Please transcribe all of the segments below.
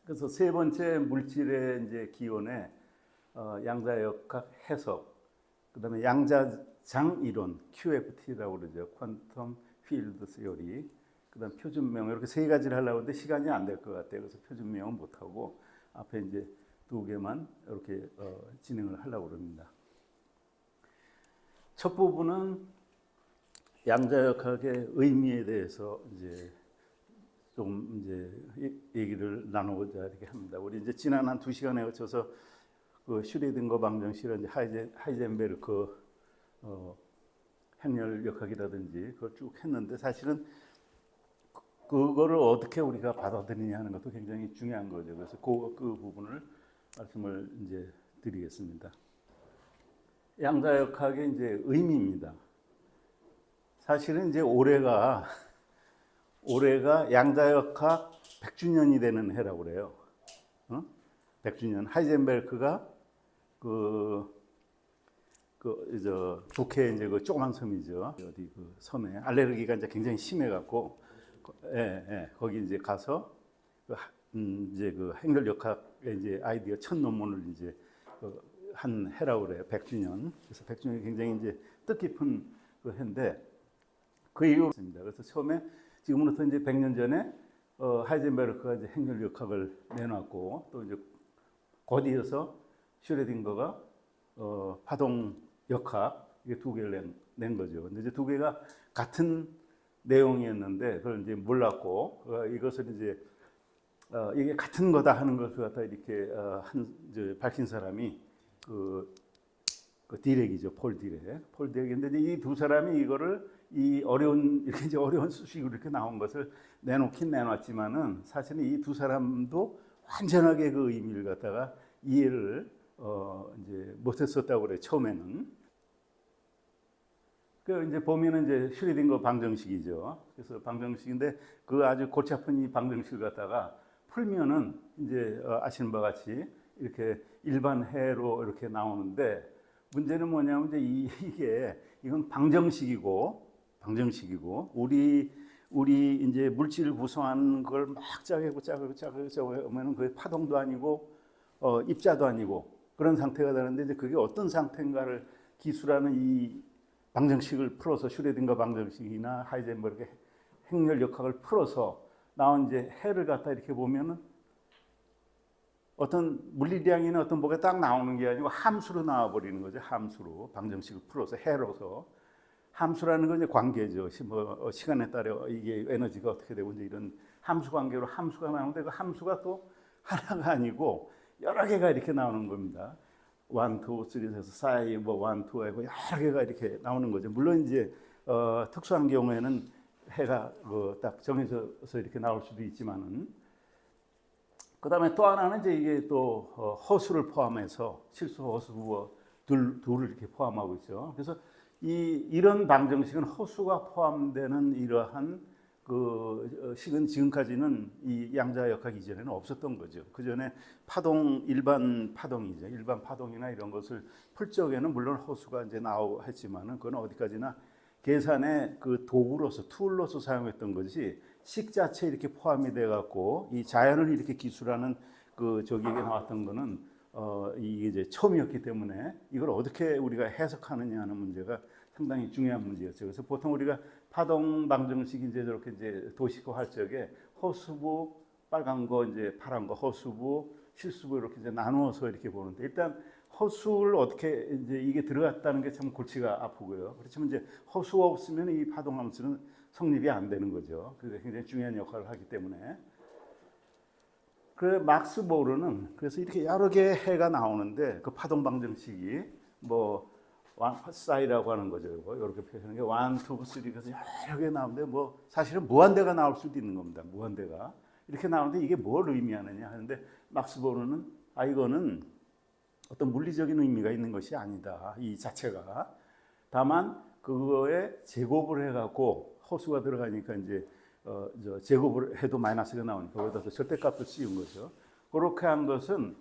그래서 세 번째 물질의 이제 기원의 양자역학 해석, 그다음에 양자장 이론 QFT라고 그러죠. 퀀텀 필드 시어리. 그다음 표준명 이렇게 세 가지를 하려고 하는데 시간이 안 될 것 같아요. 그래서 표준명은 못 하고 앞에 이제 두 개만 이렇게 진행을 하려고 합니다. 첫 부분은 양자역학의 의미에 대해서 이제 좀 이제 얘기를 나누고자 이렇게 합니다. 우리 이제 지난 한 2시간에 거쳐서 그 슈레딩거 방정식이나 이제 하이젠베르크 행렬역학이라든지 그걸 쭉 했는데 사실은 그거를 어떻게 우리가 받아들이냐 하는 것도 굉장히 중요한 거죠. 그래서 그 부분을 말씀을 이제 드리겠습니다. 양자역학의 이제 의미입니다. 사실은 이제 올해가 양자역학 100주년이 되는 해라고 그래요. 100주년. 하이젠베르크가 북해 이제 그 조그만 섬이죠. 어디 그 섬에 알레르기가 이제 굉장히 심해갖고, 거기 이제 가서 이제 그 행렬역학의 이제 아이디어 첫 논문을 이제 한 해라고 그래요. 100주년. 그래서 100주년이 굉장히 이제 뜻깊은 그 해인데 그 이유로 있습니다. 그래서 처음에 지금으로부터 이제 100년 전에 하이젠베르크가 이제 행렬역학을 내놨고 또 이제 곧 이어서 슈레딩거가 파동역학 이게 두 개를 낸 거죠. 근데 이제 두 개가 같은 내용이었는데 그걸 이제 몰랐고 이것을 이제 이게 같은 거다 하는 것을 갖다 이렇게 이제 밝힌 사람이 그 디렉이죠. 폴 디렉인데 이 두 사람이 이거를 이 이렇게 이제 어려운 수식으로 이렇게 나온 것을 내놓긴 내놨지만은 사실은 이 두 사람도 완전하게 그 의미를 갖다가 이해를 이제 못했었다고 그래요. 처음에는. 그 이제 보면은 이제 슈레딩거 방정식이죠. 그래서 방정식인데 그 아주 골치 아픈 이 방정식을 갖다가 풀면은 이제 아시는 바와 같이 이렇게 일반 해로 이렇게 나오는데 문제는 뭐냐면 이제 이건 방정식이고 우리 이제 물질을 구성하는 걸 막 짜고 하면은 그게 파동도 아니고 입자도 아니고 그런 상태가 되는데 이제 그게 어떤 상태인가를 기술하는 이 방정식을 풀어서 슈레딩거 방정식이나 하이젠베르크 행렬역학을 풀어서 나온 이제 해를 갖다 이렇게 보면은 어떤 물리량이나 어떤 뭐가 딱 나오는 게 아니고 함수로 나와 버리는 거죠. 함수로 방정식을 풀어서 해로서 함수라는 건 이제 관계죠. 뭐 시간에 따라 이게 에너지가 어떻게 되고 이제 이런 함수 관계로 함수가 나오는데 그 함수가 또 하나가 아니고 여러 개가 이렇게 나오는 겁니다. 1, 2, 3에서 사이 뭐 1, 2하고 여러 개가 이렇게 나오는 거죠. 물론 이제 특수한 경우에는 해가 딱 정해져서 이렇게 나올 수도 있지만은 그다음에 또 하나는 이제 이게 또 허수를 포함해서 실수 허수 둘을 이렇게 포함하고 있죠. 그래서 이런 방정식은 허수가 포함되는 이러한 그 식은 지금까지는 이 양자역학 이전에는 없었던 거죠. 그 전에 일반 파동이죠. 일반 파동이나 이런 것을 풀 적에는 물론 허수가 이제 나오고 했지만은 그건 어디까지나 계산의 그 도구로서 툴로서 사용했던 것이 식 자체에 이렇게 포함이 돼 갖고 이 자연을 이렇게 기술하는 그 저기에 나왔던 거는 이게 이제 처음이었기 때문에 이걸 어떻게 우리가 해석하느냐 하는 문제가 상당히 중요한 문제였죠. 그래서 보통 우리가 파동 방정식 이제 저렇게 이제 도식화할 적에 허수부 빨간 거 이제 파란 거 허수부 실수부 이렇게 이제 나누어서 이렇게 보는데 일단 허수를 어떻게 이제 이게 들어갔다는 게 참 골치가 아프고요. 그렇지만 이제 허수가 없으면 이 파동 함수는 성립이 안 되는 거죠. 그게 굉장히 중요한 역할을 하기 때문에. 그 막스 보르는 그래서 이렇게 여러 개의 해가 나오는데 그 파동 방정식이 뭐 사이라고 하는 거죠. 이렇게 표현하는 게 1, 2, 3 그래서 여러 개 나오는데 뭐 사실은 무한대가 나올 수도 있는 겁니다. 무한대가 이렇게 나오는데 이게 뭘 의미하느냐 하는데 막스 보르는 이거는 어떤 물리적인 의미가 있는 것이 아니다. 이 자체가 다만 그거에 제곱을 해갖고 허수가 들어가니까 이제 제곱을 해도 마이너스가 나오니까 거기다 절대값을 씌운 거죠. 그렇게 한 것은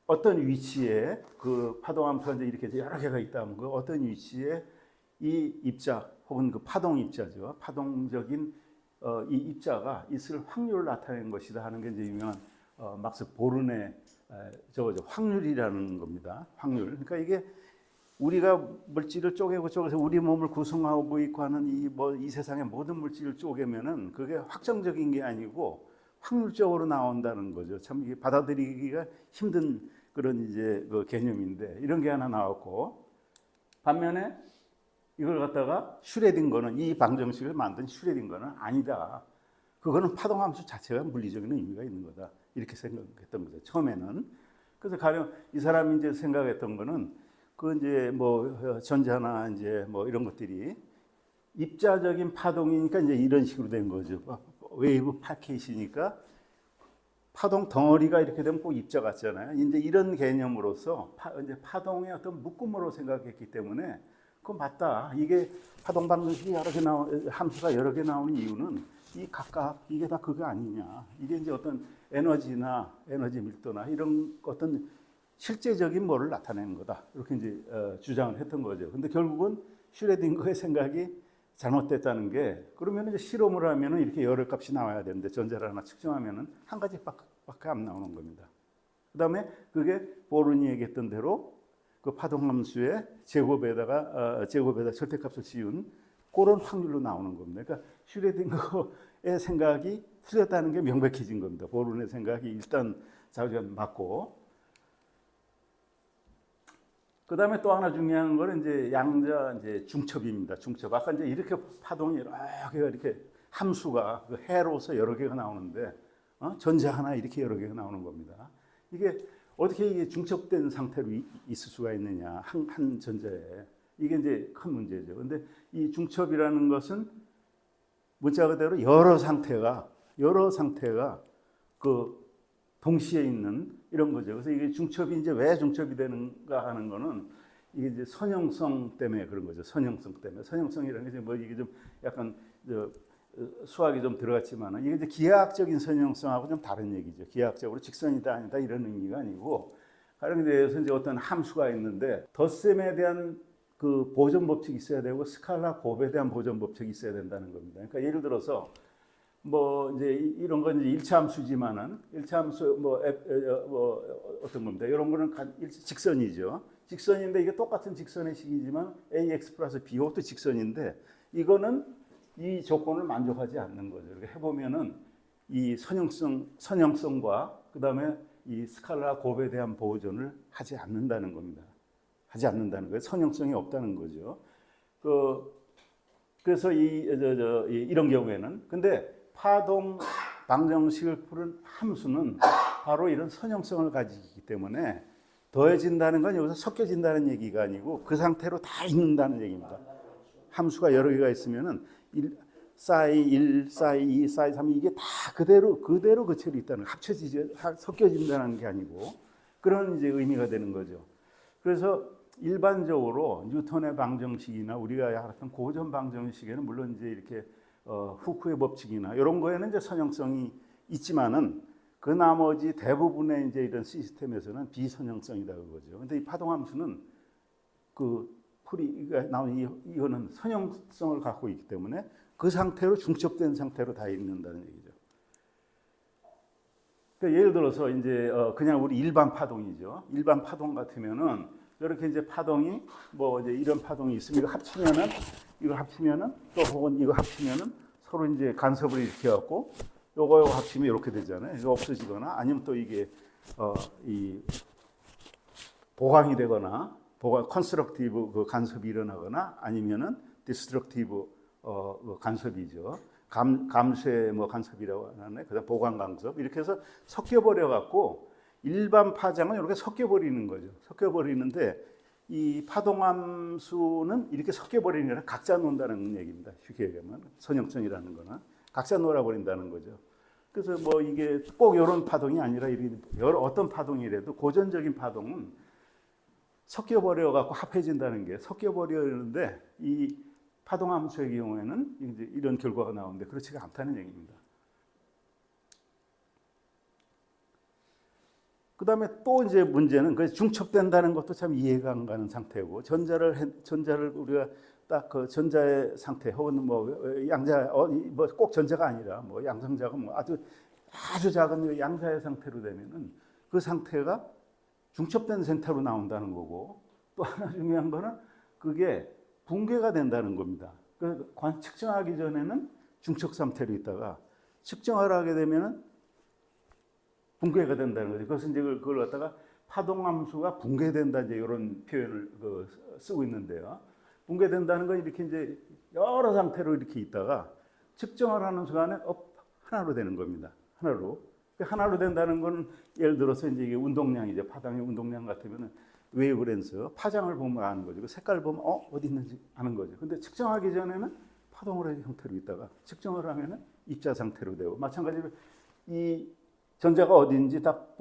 어떤 위치에 그 파동함수가 이제 이렇게 여러 개가 있다면 그 어떤 위치에 이 입자 혹은 그 파동 입자죠. 파동적인 이 입자가 있을 확률을 나타내는 것이다 하는 게 이제 유명한 막스 보른의 저거죠. 확률이라는 겁니다. 확률. 그러니까 이게 우리가 물질을 쪼개고 쪼개서 우리 몸을 구성하고 있고 하는 이 세상의 모든 물질을 쪼개면은 그게 확정적인 게 아니고 확률적으로 나온다는 거죠. 참 이게 받아들이기가 힘든 그런 이제 그 개념인데 이런 게 하나 나왔고, 반면에 이걸 갖다가 슈레딩거는, 이 방정식을 만든 슈레딩거는 아니다. 그거는 파동함수 자체가 물리적인 의미가 있는 거다. 이렇게 생각했던 거죠. 처음에는. 그래서 가령 이 사람이 이제 생각했던 거는 그 이제 뭐 전자나 이제 뭐 이런 것들이 입자적인 파동이니까 이제 이런 식으로 된 거죠. 웨이브 파켓이니까 파동 덩어리가 이렇게 되면 꼭 입자 같잖아요. 이제 이런 개념으로서 이제 파동의 어떤 묶음으로 생각했기 때문에 그건 맞다. 이게 파동 방정식이 여러 개 함수가 여러 개 나오는 이유는 이 각각 이게 다 그거 아니냐. 이게 이제 어떤 에너지나 에너지 밀도나 이런 어떤 실제적인 뭐를 나타내는 거다. 이렇게 이제 주장을 했던 거죠. 근데 결국은 슈레딩거의 생각이 잘못됐다는 게, 그러면 이제 실험을 하면은 이렇게 여러 값이 나와야 되는데 전자를 하나 측정하면은 한 가지밖에 안 나오는 겁니다. 그다음에 그게 보른이 얘기했던 대로 그 파동함수의 제곱에다가 절대값을 씌운 그런 확률로 나오는 겁니다. 그러니까 슈레딩거의 생각이 틀렸다는 게 명백해진 겁니다. 보른의 생각이 일단 자기가 맞고, 그 다음에 또 하나 중요한 거는 이제 양자 이제 중첩입니다. 중첩. 아까 이제 이렇게 파동이 여러 개가 이렇게 함수가 그 해로서 여러 개가 나오는데 전자 하나 이렇게 여러 개가 나오는 겁니다. 이게 어떻게 이게 중첩된 상태로 있을 수가 있느냐, 한 전자에. 이게 이제 큰 문제죠. 근데 이 중첩이라는 것은 문자 그대로 여러 상태가 그 동시에 있는 이런 거죠. 그래서 이게 중첩이 이제 왜 중첩이 되는가 하는 거는 이게 이제 선형성 때문에 그런 거죠. 선형성 때문에. 선형성이라는 게 뭐 이게 좀 약간 수학이 좀 들어갔지만은 이게 이제 기하학적인 선형성하고 좀 다른 얘기죠. 기하학적으로 직선이다 아니다 이런 의미가 아니고, 가령 대해서 이제 어떤 함수가 있는데 덧셈에 대한 그 보존 법칙이 있어야 되고 스칼라 곱에 대한 보존 법칙이 있어야 된다는 겁니다. 그러니까 예를 들어서 뭐 이제 이런 건 이제 일차 함수지만은 일차 함수 뭐 어떤 겁니다. 이런 거는 직선이죠. 직선인데 이게 똑같은 직선의 식이지만 ax 플러스 b 이것도 직선인데 이거는 이 조건을 만족하지 않는 거죠. 이렇게 해보면은 이 선형성과 그 다음에 이 스칼라 곱에 대한 보존을 하지 않는다는 겁니다. 하지 않는다는 거예요. 선형성이 없다는 거죠. 그래서 이런 경우에는, 근데 파동 방정식을 푸는 함수는 바로 이런 선형성을 가지고 있기 때문에 더해진다는 건 여기서 섞여진다는 얘기가 아니고 그 상태로 다 있는다는 얘기입니다. 함수가 여러 개가 있으면은 사이 1, 사이 2, 사이 3 이게 다 그대로 그 채로 있다는, 섞여진다는 게 아니고 그런 이제 의미가 되는 거죠. 그래서 일반적으로 뉴턴의 방정식이나 우리가 알았던 고전 방정식에는 물론 이제 이렇게 후크의 법칙이나 이런 거에는 이제 선형성이 있지만은 그 나머지 대부분의 이제 이런 시스템에서는 비선형성이다 그거죠. 근데 이 파동함수는 그 풀이가 나온 이거는 선형성을 갖고 있기 때문에 그 상태로 중첩된 상태로 다 있는다는 얘기죠. 그러니까 예를 들어서 이제 그냥 우리 일반 파동이죠. 일반 파동 같으면은 이렇게 이제 파동이 뭐 이제 이런 파동이 있으면 이거 합치면은 또 혹은 이거 합치면은 서로 이제 간섭을 일으켜갖고 요거 합치면 이렇게 되잖아요. 이거 없어지거나 아니면 또 이게 이 보강이 되거나 컨스트럭티브 그 간섭이 일어나거나 아니면은 디스트럭티브 그 간섭이죠. 감쇄 뭐 간섭이라고 하나요? 그다음 보강 간섭 이렇게 해서 섞여버려 갖고 일반 파장은 이렇게 섞여버리는 거죠. 섞여버리는데 이 파동함수는 이렇게 섞여버리는 게 아니라 각자 논다는 얘기입니다. 쉽게 얘기하면 선형성이라는 거는 각자 놀아버린다는 거죠. 그래서 뭐 이게 꼭 이런 파동이 아니라 여러 어떤 파동이라도 고전적인 파동은 섞여버려 갖고 합해진다는 게 섞여버리는데 이 파동함수의 경우에는 이제 이런 결과가 나오는데 그렇지가 않다는 얘기입니다. 그 다음에 또 이제 문제는 그 중첩된다는 것도 참 이해가 안 가는 상태고 전자를 우리가 딱 그 전자의 상태 혹은 뭐 양자 뭐 꼭 전자가 아니라 뭐 양성자가 뭐 아주 작은 양자의 상태로 되면은 그 상태가 중첩된 상태로 나온다는 거고, 또 하나 중요한 거는 그게 붕괴가 된다는 겁니다. 그 측정하기 전에는 중첩 상태로 있다가 측정을 하게 되면은 붕괴가 된다는 거죠. 그래서 이제 그걸 갖다가 파동함수가 붕괴된다, 이제 이런 표현을 쓰고 있는데요. 붕괴된다는 건 이렇게 이제 여러 상태로 이렇게 있다가 측정을 하는 순간에 하나로 되는 겁니다. 하나로. 하나로 된다는 건 예를 들어서 이제 이게 운동량이죠. 파장의 운동량 같으면은 웨이브렌스 파장을 보면 아는 거죠. 그 색깔을 보면 어디 있는지 아는 거죠. 근데 측정하기 전에는 파동의 형태로 있다가 측정을 하면은 입자 상태로 되고, 마찬가지로 이 전자가 어디인지 딱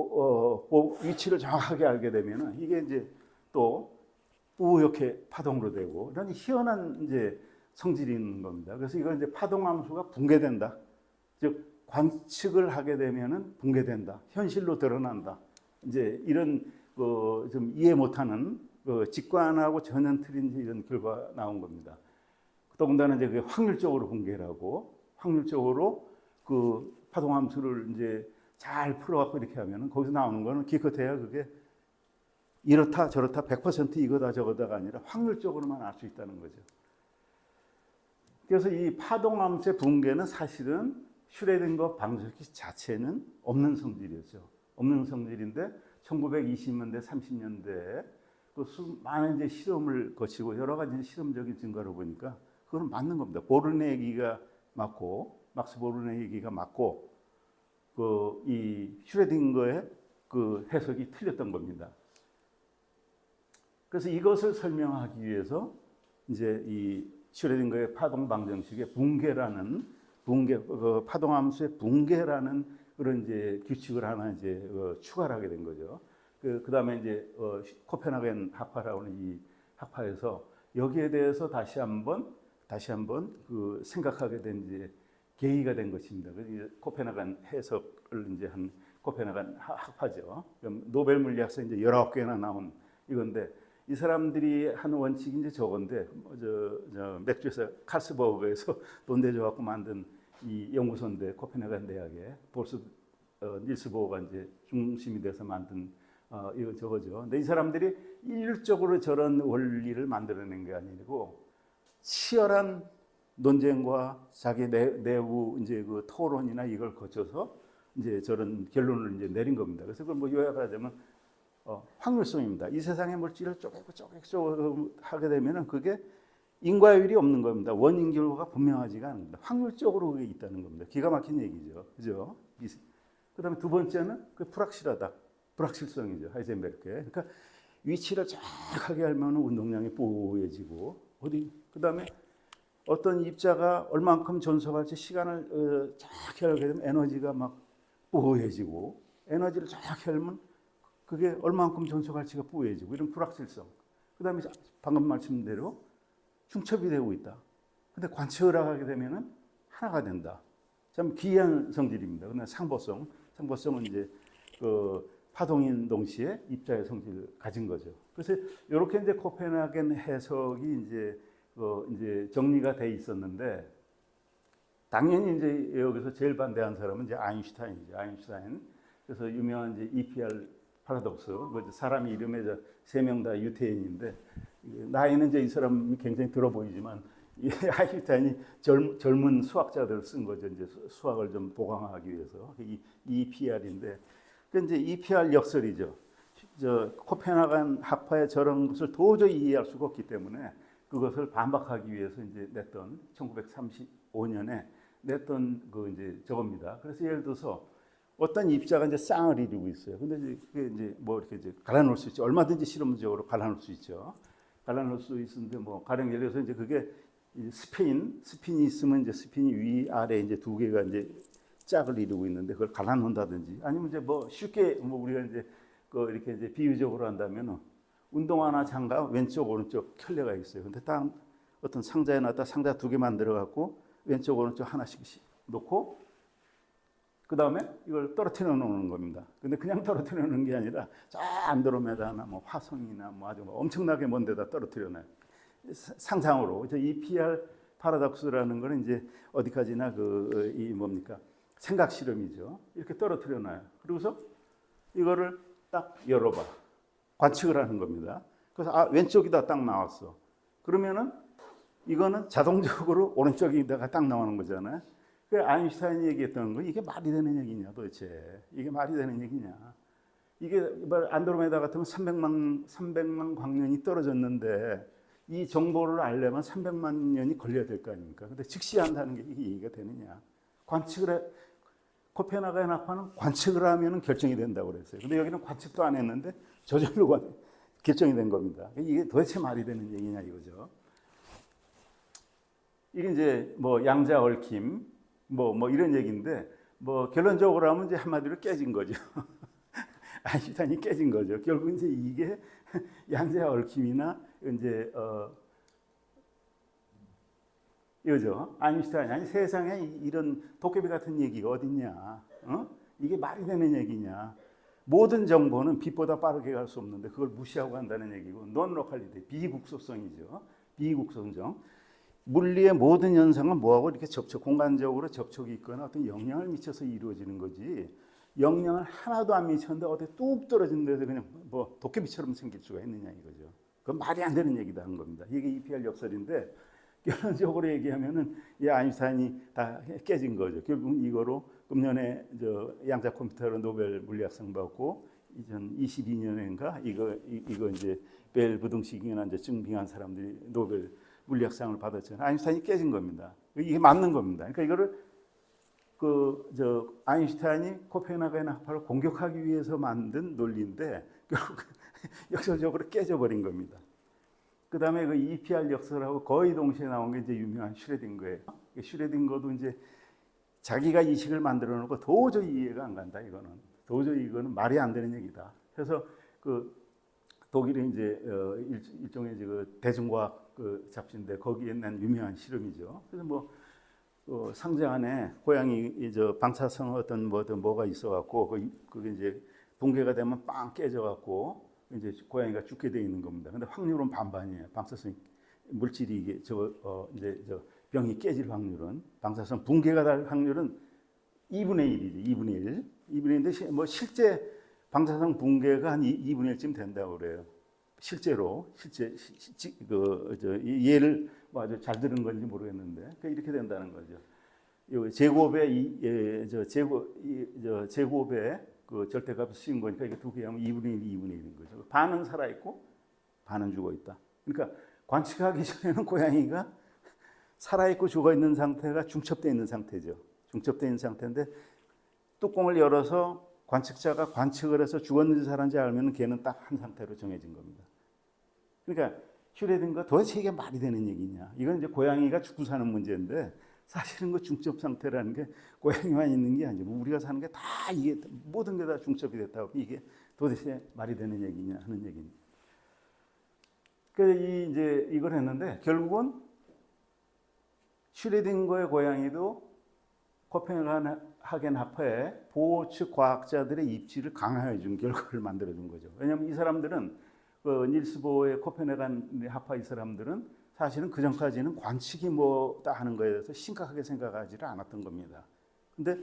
위치를 정확하게 알게 되면은 이게 이제 또 우옇게 파동으로 되고, 이런 희한한 이제 성질이 있는 겁니다. 그래서 이걸 이제 파동함수가 붕괴된다. 즉 관측을 하게 되면은 붕괴된다. 현실로 드러난다. 이제 이런 좀 이해 못하는 직관하고 전혀 틀린 이런 결과 나온 겁니다. 더군다나 이제 그 확률적으로 붕괴라고, 확률적으로 그 파동함수를 이제 잘 풀어갖고 이렇게 하면은 거기서 나오는 거는 기껏해야 그게 이렇다 저렇다 100% 이거다 저거다가 아니라 확률적으로만 알 수 있다는 거죠. 그래서 이 파동함수의 붕괴는 사실은 슈레딩거 방정식 자체는 없는 성질이었죠. 없는 성질인데 1920년대, 30년대에 그 많은 이제 실험을 거치고 여러 가지 실험적인 증거를 보니까 그건 맞는 겁니다. 보르네 얘기가 맞고, 막스 보르네 얘기가 맞고, 이 슈레딩거의 그 해석이 틀렸던 겁니다. 그래서 이것을 설명하기 위해서 이제 이 슈레딩거의 파동 방정식의 파동함수의 붕괴라는 그런 이제 규칙을 하나 이제 추가를 하게 된 거죠. 그 다음에 이제 코펜하겐 학파라는 이 학파에서 여기에 대해서 다시 한번 그 생각하게 된 이제 계기가 된 것입니다. 그래서 코펜하겐 해석을 이제 한 코펜하겐 학파죠. 노벨 물리학상 이제 19개나 나온 이건데, 이 사람들이 한 원칙이 이제 저건데, 맥주에서 칼스버그에서 돈 대줘갖고 만든 이 연구소인데, 코펜하겐 대학에 닐스 보어가 이제 중심이 돼서 만든 이거 저거죠. 근데 이 사람들이 일률적으로 저런 원리를 만들어낸 게 아니고 치열한 논쟁과 자기 내부 이제 그 토론이나 이걸 거쳐서 이제 저런 결론을 이제 내린 겁니다. 그래서 그걸 뭐 요약하자면 확률성입니다. 이 세상의 물질을 쪼개고 하게 되면은 그게 인과율이 없는 겁니다. 원인 결과가 분명하지가 않습니다. 확률적으로 그게 있다는 겁니다. 기가 막힌 얘기죠. 그죠? 그다음에 두 번째는 그 불확실하다. 불확실성이죠. 하이젠베르크의. 그러니까 위치를 정확하게 알면 운동량이 뽀얘지고, 그다음에 어떤 입자가 얼만큼 존속할지 시간을 정확히 알게 되면 에너지가 막 뽀얘지고, 에너지를 정확히 알면 그게 얼만큼 존속할지가 뽀얘지고, 이런 불확실성. 그다음에 방금 말씀대로 중첩이 되고 있다. 근데 관측을 하게 되면은 하나가 된다. 참 기이한 성질입니다. 그러나 상보성은 이제 그 파동인 동시에 입자의 성질을 가진 거죠. 그래서 이렇게 이제 코펜하겐 해석이 이제 정리가 돼 있었는데, 당연히 이제 여기서 제일 반대한 사람은 이제 아인슈타인이죠. 아인슈타인. 그래서 유명한 이제 EPR 파라독스. 사람 이름에 3명 다 유태인인데, 나이는 이제 이 사람이 굉장히 들어 보이지만, 이 아인슈타인이 젊은 수학자들 쓴 거죠. 이제 수학을 좀 보강하기 위해서. 이 EPR인데, 그 이제 EPR 역설이죠. 코펜하겐 학파의 저런 것을 도저히 이해할 수가 없기 때문에 그것을 반박하기 위해서 이제 냈던 1935년에 냈던 그 이제 저겁니다. 그래서 예를 들어서 어떤 입자가 이제 쌍을 이루고 있어요. 근데 그게 이제 뭐 이렇게 이제 갈라놓을 수 있죠. 얼마든지 실험적으로 갈라놓을 수 있죠. 갈라놓을 수 있는데 뭐 가령 예를 들어서 이제 그게 스핀이 있으면 이제 스핀이 위 아래 이제 두 개가 이제 짝을 이루고 있는데 그걸 갈라놓는다든지, 아니면 이제 뭐 쉽게 뭐 우리가 이제 이렇게 이제 비유적으로 한다면 운동화나 장갑 왼쪽 오른쪽 켤레가 있어요. 근데 딱 어떤 상자에 놨다 상자 2개 만들어 갖고 왼쪽 오른쪽 하나씩 놓고 그 다음에 이걸 떨어뜨려 놓는 겁니다. 근데 그냥 떨어뜨려 놓는 게 아니라 저 안드로메다나 뭐 화성이나 뭐 아주 엄청나게 먼 데다 떨어뜨려 놔요. 상상으로 저 EPR 파라독스라는 거는 이제 어디까지나 이 뭡니까 생각 실험이죠. 이렇게 떨어뜨려 놔요. 그리고서 이거를 딱 열어봐. 관측을 하는 겁니다. 그래서 왼쪽이다 딱 나왔어. 그러면은 이거는 자동적으로 오른쪽에다가 딱 나오는 거잖아요. 그 아인슈타인이 얘기했던 거 이게 말이 되는 얘기냐 도대체. 이게 말이 되는 얘기냐. 이게 안드로메다 같으면 300만 광년이 떨어졌는데 이 정보를 알려면 300만 년이 걸려야 될 거 아닙니까? 근데 즉시 한다는 게 이게 이해가 되느냐. 코펜하겐 학파는 관측을 하면 결정이 된다고 그랬어요. 근데 여기는 관측도 안 했는데 저절로 결정이 된 겁니다. 이게 도대체 말이 되는 얘기냐 이거죠. 이게 이제 뭐 양자 얽힘 뭐 이런 얘기인데 뭐 결론적으로 하면 이제 한마디로 깨진 거죠. 아인슈타인이 깨진 거죠. 결국 이제 이게 양자 얽힘이나 이제 이거죠. 아인슈타인 아니 세상에 이런 도깨비 같은 얘기가 어딨냐? 이게 말이 되는 얘기냐? 모든 정보는 빛보다 빠르게 갈 수 없는데 그걸 무시하고 한다는 얘기고 논 로컬리티 비국소성이죠. 비국소성. 물리의 모든 현상은 뭐하고 이렇게 공간적으로 접촉이 있거나 어떤 영향을 미쳐서 이루어지는 거지. 영향을 하나도 안 미쳤는데 어디 뚝 떨어진 데서 그냥 뭐 도깨비처럼 생길 수가 있느냐 이거죠. 그건 말이 안 되는 얘기다 하는 겁니다. 이게 EPR 역설인데 결론적으로 얘기하면은 이 아인슈타인이 다 깨진 거죠. 결국 이거로 금년에 양자 컴퓨터로 노벨 물리학상 받고 2022년인가 이거 이제 벨 부등식이나 이제 증빙한 사람들이 노벨 물리학상을 받았잖아요. 아인슈타인이 깨진 겁니다. 이게 맞는 겁니다. 그러니까 이거를 아인슈타인이 코펜하겐 학파를 공격하기 위해서 만든 논리인데 결국 역설적으로 깨져버린 겁니다. 그 다음에 그 EPR 역설하고 거의 동시에 나온 게 이제 유명한 슈레딩거예요. 슈레딩거도 이제 자기가 이식을 만들어 놓고 도저히 이해가 안 간다. 이거는 말이 안 되는 얘기다. 그래서 독일의 이제 일종의 대중과학 잡지인데 거기에 난 유명한 실험이죠. 그래서 상자 안에 고양이 방사성 어떤 뭐가 있어갖고 그게 이제 붕괴가 되면 빵 깨져갖고 이제 고양이가 죽게 돼 있는 겁니다. 근데 확률은 반반이에요. 방사성 물질이 이게 병이 깨질 확률은 방사성 붕괴가 될 확률은 2분의 1이죠. 2분의 1. 2분의 1인데 실제 방사성 붕괴가 한 2분의 1쯤 된다고 그래요. 실제 예를 아주 잘 들은 건지 모르겠는데 그러니까 이렇게 된다는 거죠. 제곱의 그 절대값을 씌운 거니까 이게 두 개 하면 2분의 1, 2분의 1인 거죠. 반은 살아 있고 반은 죽어 있다. 그러니까 관측하기 전에는 고양이가 살아 있고 죽어 있는 상태가 중첩되어 있는 상태죠. 중첩되어 있는 상태인데 뚜껑을 열어서 관측자가 관측을 해서 죽었는지 살았는지 알면 걔는 딱 한 상태로 정해진 겁니다. 그러니까 슈레딩거 도대체 이게 말이 되는 얘기냐? 이건 이제 고양이가 죽고 사는 문제인데 사실은 그 중첩 상태라는 게 고양이만 있는 게 아니고 우리가 사는 게 다 이게 모든 게 다 중첩이 됐다고 이게 도대체 말이 되는 얘기냐 하는 얘기입니다. 그래서 이제 이걸 했는데 결국은 슈레딩거의 고양이도 코펜하겐 학파의 보호 측 과학자들의 입지를 강화해 준 결과를 만들어 준 거죠. 왜냐하면 이 사람들은 닐스 보어의 코펜하겐 학파 이 사람들은 사실은 그 전까지는 관측이 뭐다 하는 거에 대해서 심각하게 생각하지를 않았던 겁니다. 근데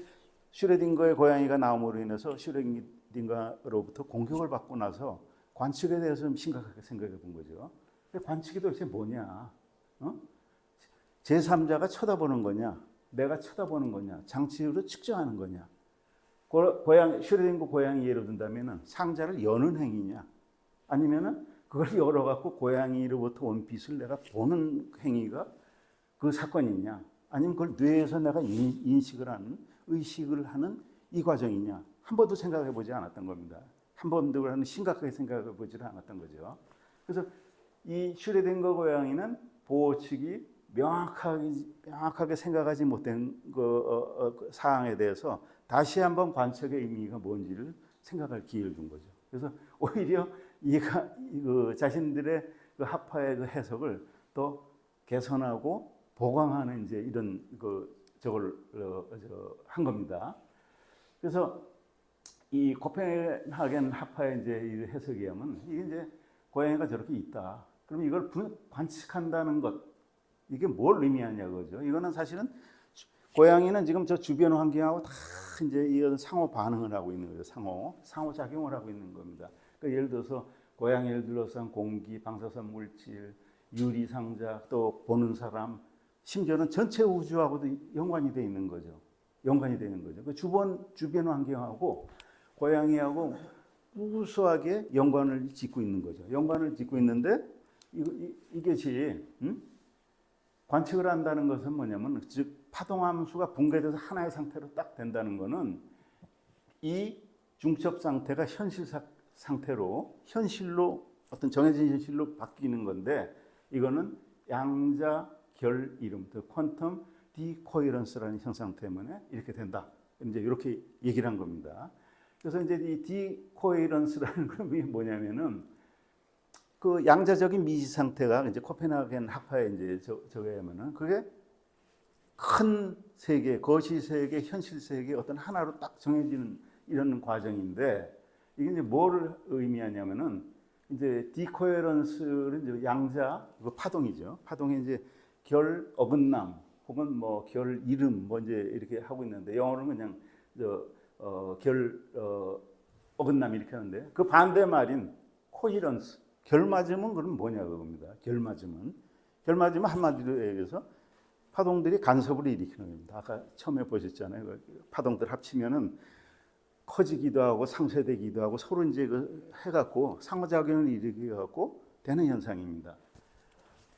슈레딩거의 고양이가 나옴으로 인해서 슈레딩거로부터 공격을 받고 나서 관측에 대해서 좀 심각하게 생각해 본 거죠. 관측이 도대체 뭐냐? 제3자가 쳐다보는 거냐? 내가 쳐다보는 거냐? 장치로 측정하는 거냐? 슈레딩거 고양이 예를 든다면 상자를 여는 행위냐? 아니면은 그걸 열어갖고 고양이로부터 온 빛을 내가 보는 행위가 그 사건이냐? 아니면 그걸 뇌에서 내가 인식을 하는, 의식을 하는 이 과정이냐? 한 번도 생각해 보지 않았던 겁니다. 한 번도 심각하게 생각해 보지를 않았던 거죠. 그래서 이 슈레딩거 고양이는 보호 측이 명확하게 생각하지 못한 사항에 대해서 다시 한번 관측의 의미가 뭔지를 생각할 기회를 준 거죠. 그래서 오히려 자신들의 그 학파의 그 해석을 또 개선하고 보강하는 이제 이런 저걸 한 겁니다. 그래서 이 코펜하겐 학파의 이제 해석에 하면 이게 이제 고양이가 저렇게 있다. 그럼 이걸 관측한다는 것, 이게 뭘 의미하냐 그죠? 이거는 사실은 고양이는 지금 저 주변 환경하고 다 이제 이런 상호 반응을 하고 있는 거죠. 상호 작용을 하고 있는 겁니다. 그러니까 예를 들어서 고양이 예를 들어서 공기, 방사선 물질, 유리 상자, 또 보는 사람, 심지어는 전체 우주하고도 연관이 돼 있는 거죠. 연관이 되는 거죠. 그 주변 환경하고 고양이하고 우수하게 연관을 짓고 있는 거죠. 연관을 짓고 있는데 이것이 관측을 한다는 것은 뭐냐면 즉 파동함수가 붕괴돼서 하나의 상태로 딱 된다는 것은 이 중첩 상태가 현실 상태로 현실로 어떤 정해진 현실로 바뀌는 건데 이거는 양자 결 이름, 퀀텀 디코헤런스라는 현상 때문에 이렇게 된다. 이제 이렇게 얘기를 한 겁니다. 그래서 이제 이 디코헤런스라는 게 뭐냐면은 그 양자적인 미지 상태가 이제 코펜하겐 학파에 이제 저거에 하면은 그게 큰 세계, 거시 세계, 현실 세계 어떤 하나로 딱 정해지는 이런 과정인데 이게 이제 뭘 의미하냐면은 이제 디코헤런스는 이제 양자 그 파동이죠. 파동이 이제 결 어긋남 혹은 뭐 결 이름 뭐 이제 이렇게 하고 있는데 영어로는 그냥 결 어긋남 이렇게 하는데 그 반대 말인 코히런스 결 맞으면 그럼 뭐냐 그겁니다. 결 맞으면 한마디로 얘기해서 파동들이 간섭을 일으키는 겁니다. 아까 처음에 보셨잖아요. 파동들 합치면은 커지기도 하고 상쇄되기도 하고 서로 이제 해갖고 상호작용을 일으켜갖고 되는 현상입니다.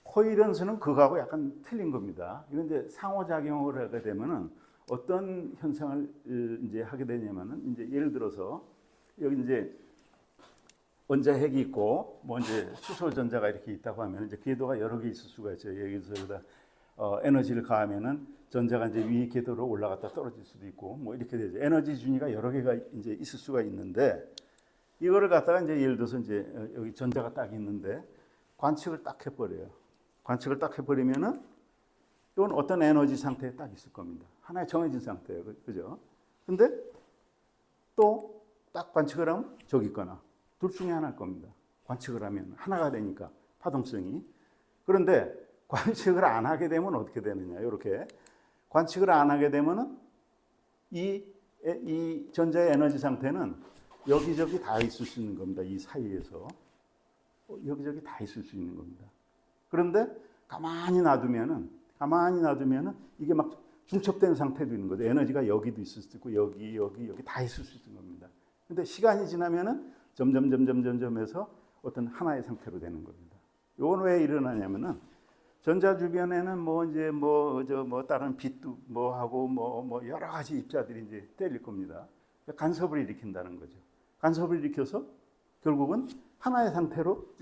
코히런스는 그거하고 약간 틀린 겁니다. 이건 이제 상호작용을 하게 되면은 어떤 현상을 이제 하게 되냐면은 이제 예를 들어서 여기 이제 원자핵이 있고 뭐 이제 수소 전자가 이렇게 있다고 하면 이제 궤도가 여러 개 있을 수가 있어요. 여기서 에너지를 가하면은 전자가 이제 위 궤도로 올라갔다 떨어질 수도 있고 뭐 이렇게 되죠. 에너지 준위가 여러 개가 이제 있을 수가 있는데 이거를 갖다가 이제 예를 들어서 이제 여기 전자가 딱 있는데 관측을 딱 해버려요. 관측을 딱 해버리면은 이건 어떤 에너지 상태에 딱 있을 겁니다. 하나의 정해진 상태예요. 그죠? 근데 또 딱 관측을 하면 저기 있거나 둘 중에 하나일 겁니다. 관측을 하면 하나가 되니까 파동성이. 그런데 관측을 안 하게 되면 어떻게 되느냐? 이렇게 관측을 안 하게 되면은 이 전자의 에너지 상태는 여기저기 다 있을 수 있는 겁니다. 이 사이에서 여기저기 다 있을 수 있는 겁니다. 그런데 가만히 놔두면은 이게 막 중첩된 상태도 있는 거죠. 에너지가 여기도 있을 수 있고 여기 다 있을 수 있는 겁니다. 근데 시간이 지나면은 점점 해서 어떤 하나의 상태로 되는 겁니다. 이건 왜 일어나냐면은 전자 주변에는 다른 빛도 뭐 하고 뭐 여러 가지 입자들이 이제 때릴 겁니다. 간섭을 일으킨다는 거죠. 간섭을 일으켜서 결국은 하나의 상태로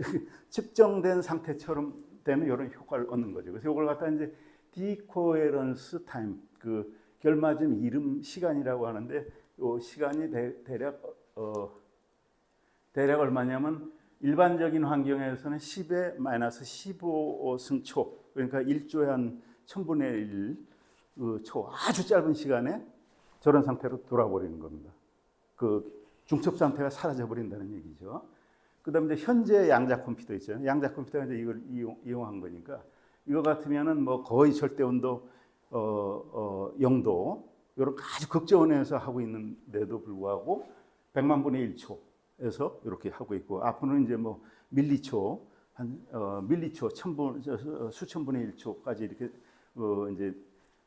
측정된 상태처럼 되는 이런 효과를 얻는 거죠. 그래서 이걸 갖다 이제 디코헤런스 타임, 그 결맞음 이름 시간이라고 하는데 이 시간이 대략 얼마냐면 일반적인 환경에서는 10의 마이너스 15승초, 그러니까 1조의 한 1000분의 1초, 아주 짧은 시간에 저런 상태로 돌아버리는 겁니다. 그 중첩 상태가 사라져 버린다는 얘기죠. 그다음에 이제 현재 양자 컴퓨터 있잖아요. 양자 컴퓨터가 이제 이걸 이용한 거니까 이거 같으면은 뭐 거의 절대 온도 0도 이런 아주 극저온에서 하고 있는데도 불구하고 100만 분의 1초에서 이렇게 하고 있고 앞으로는 이제 뭐 밀리초 밀리초 수천 분의 1초까지 이렇게 이제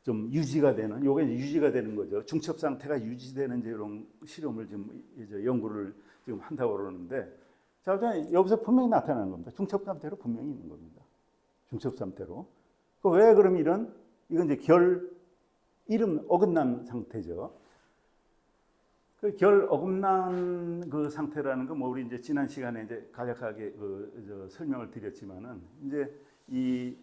좀 유지가 되는 요게 유지가 되는 거죠. 중첩 상태가 유지되는 이제 이런 실험을 지금 이제 연구를 지금 한다고 그러는데 자, 여기서 분명히 나타나는 겁니다. 중첩 상태로 분명히 있는 겁니다. 중첩 상태로. 왜 그럼 이건 이제 이름 어긋난 상태죠. 그 결 어긋난 그 상태라는 건 뭐 우리 이제 지난 시간에 이제 간략하게 설명을 드렸지만은 이제 이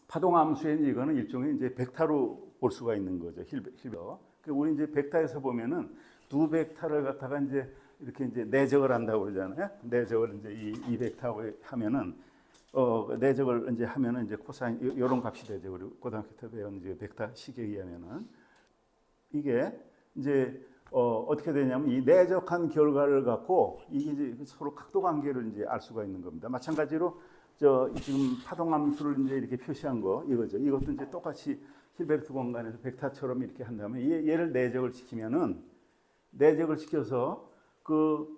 파동함수의 이거는 일종의 이제 벡터로 볼 수가 있는 거죠. 힐베어. 우리 이제 벡터에서 보면은 두 벡터를 갖다가 이제 이렇게 이제 내적을 한다고 그러잖아요. 내적을 이제 이 벡터를 하면은 내적을 이제 하면은 이제 코사인 이런 값이 되죠. 우리 고등학교 때 배운 이제 벡터 식에 의하면은 이게 이제 어떻게 되냐면 이 내적한 결과를 갖고 이게 이제 서로 각도 관계를 이제 알 수가 있는 겁니다. 마찬가지로 저 지금 파동함수를 이제 이렇게 표시한 거 이거죠. 이것도 이제 똑같이 힐베르트 공간에서 벡터처럼 이렇게 한 다음에 얘를 내적을 시키면은 내적을 시켜서 그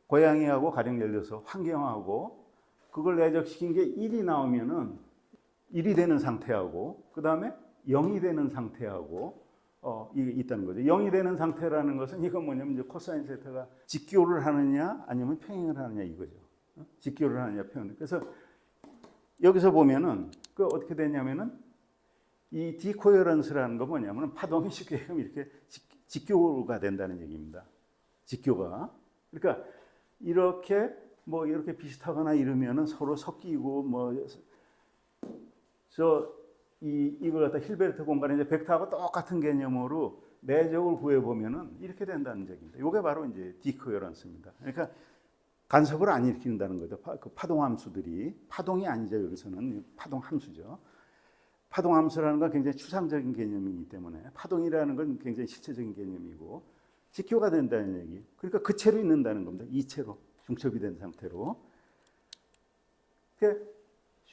고양이하고 가령 예를 들어서 환경하고 그걸 내적시킨 게 1이 나오면은 1이 되는 상태하고 그 다음에 0이 되는 상태하고 이게 있다는 거죠. 0이 되는 상태라는 것은 이건 뭐냐면 이제 코사인 세타가 직교를 하느냐 아니면 평행을 하느냐 이거죠. 직교를 하느냐 평행. 그래서 여기서 보면은 그 어떻게 되냐면은 이 디코헤런스라는 거 뭐냐면은 파동이 쉽게 이렇게 직교가 된다는 얘기입니다. 직교가. 그러니까 이렇게 뭐 이렇게 비슷하거나 이러면은 서로 섞이고 뭐 이걸 갖다 힐베르트 공간에 이제 벡터하고 똑같은 개념으로 내적을 구해 보면은 이렇게 된다는 얘기입니다. 이게 바로 이제 디코헤런스입니다. 그러니까 간섭을 안 일으킨다는 거죠. 그 파동 함수들이 파동이 아니죠. 여기서는 파동 함수죠. 파동 함수라는 건 굉장히 추상적인 개념이기 때문에 파동이라는 건 굉장히 실체적인 개념이고 직교가 된다는 얘기. 그러니까 그 채로 있는다는 겁니다. 이채로 중첩이 된 상태로.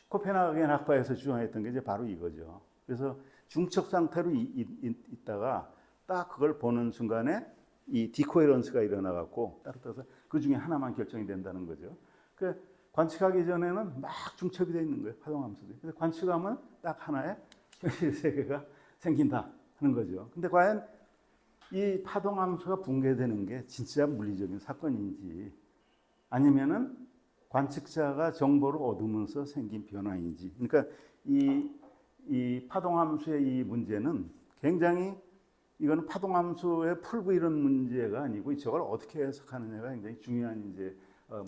코펜하겐 학파에서 주장했던 게 이제 바로 이거죠. 그래서 중첩 상태로 있다가 딱 그걸 보는 순간에 이 디코헤런스가 일어나갖고 따라서 그 중에 하나만 결정이 된다는 거죠. 그 관측하기 전에는 막 중첩이 되어 있는 거예요. 파동함수들이. 그래서 관측하면 딱 하나의 현실 세계가 생긴다 하는 거죠. 근데 과연 이 파동함수가 붕괴되는 게 진짜 물리적인 사건인지 아니면은 관측자가 정보를 얻으면서 생긴 변화인지. 그러니까 이 파동함수의 이 문제는 굉장히 이거는 파동함수의 풀고 이런 문제가 아니고 저걸 어떻게 해석하느냐가 굉장히 중요한 이제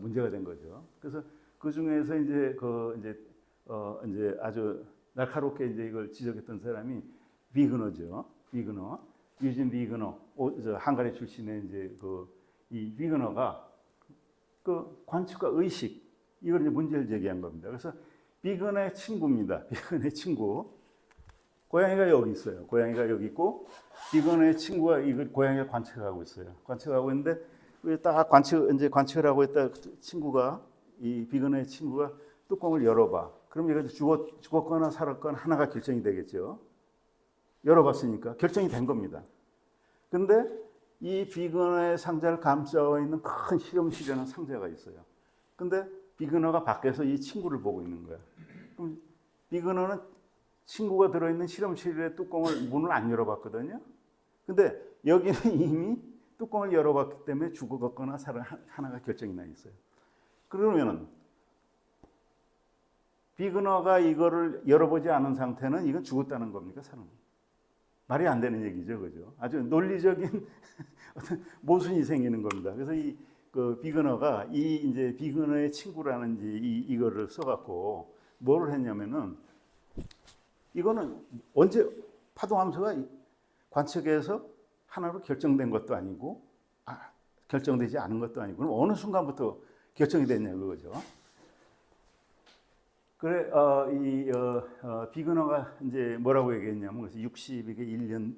문제가 된 거죠. 그래서 그 중에서 이제 이제 아주 날카롭게 이제 이걸 지적했던 사람이 위그너죠. 위그너, 유진 위그너, 한가리 출신의 이제 이 위그너가 그 관측과 의식 이걸 이제 문제를 제기한 겁니다. 그래서 위그너의 친구입니다. 위그너의 친구. 고양이가 여기 있어요. 고양이가 여기 있고 비건의 친구가 이걸 고양이가 관측하고 있어요. 관측하고 있는데 딱 관측을 하고 있다 친구가 이 비건의 친구가 뚜껑을 열어봐. 그럼 얘가 죽었거나 살았거나 하나가 결정이 되겠죠. 열어봤으니까 결정이 된 겁니다. 근데 이 비건의 상자를 감싸고 있는 큰 실험실에는 상자가 있어요. 근데 비건어가 밖에서 이 친구를 보고 있는 거야. 그럼 비건어는 친구가 들어있는 실험실의 문을 안 열어봤거든요. 근데 여기는 이미 뚜껑을 열어봤기 때문에 죽었거나 살아 하나가 결정이 나 있어요. 그러면은 비그너가 이거를 열어보지 않은 상태는 이건 죽었다는 겁니까? 사람? 말이 안 되는 얘기죠, 그죠? 아주 논리적인 어떤 모순이 생기는 겁니다. 그래서 그 비그너가 이제 비그너의 친구라는 이거를 써갖고 뭐를 했냐면은 이거는 언제 파동함수가 관측에서 하나로 결정된 것도 아니고 결정되지 않은 것도 아니고 그럼 어느 순간부터 결정이 됐냐 그거죠. 그래 비그너가 이제 뭐라고 얘기했냐면 그래서 60이게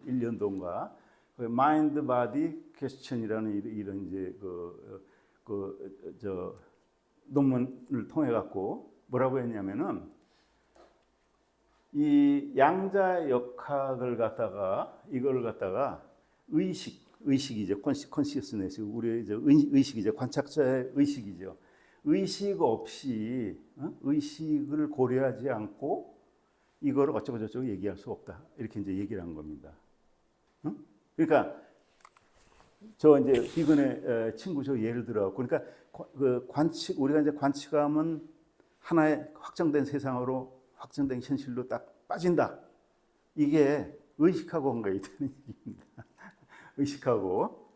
1년도인가 그 마인드 바디 퀘스천이라는 이런 이제 논문을 통해 갖고 뭐라고 했냐면은 이 양자 역학을 이걸 갖다가 의식이죠. 컨시어스네스 우리의 의식이죠. 관측자의 의식이죠. 의식 없이 의식을 고려하지 않고 이거를 어쩌고 저쩌고 얘기할 수 없다. 이렇게 이제 얘기를 한 겁니다. 그러니까 저 이제 비근의 친구 저 예를 들어 그러니까 그 우리가 이제 관측하면 하나의 확정된 세상으로 확정된 현실로 딱 빠진다. 이게 의식하고 한 거에 있다는 얘기입니다. 의식하고.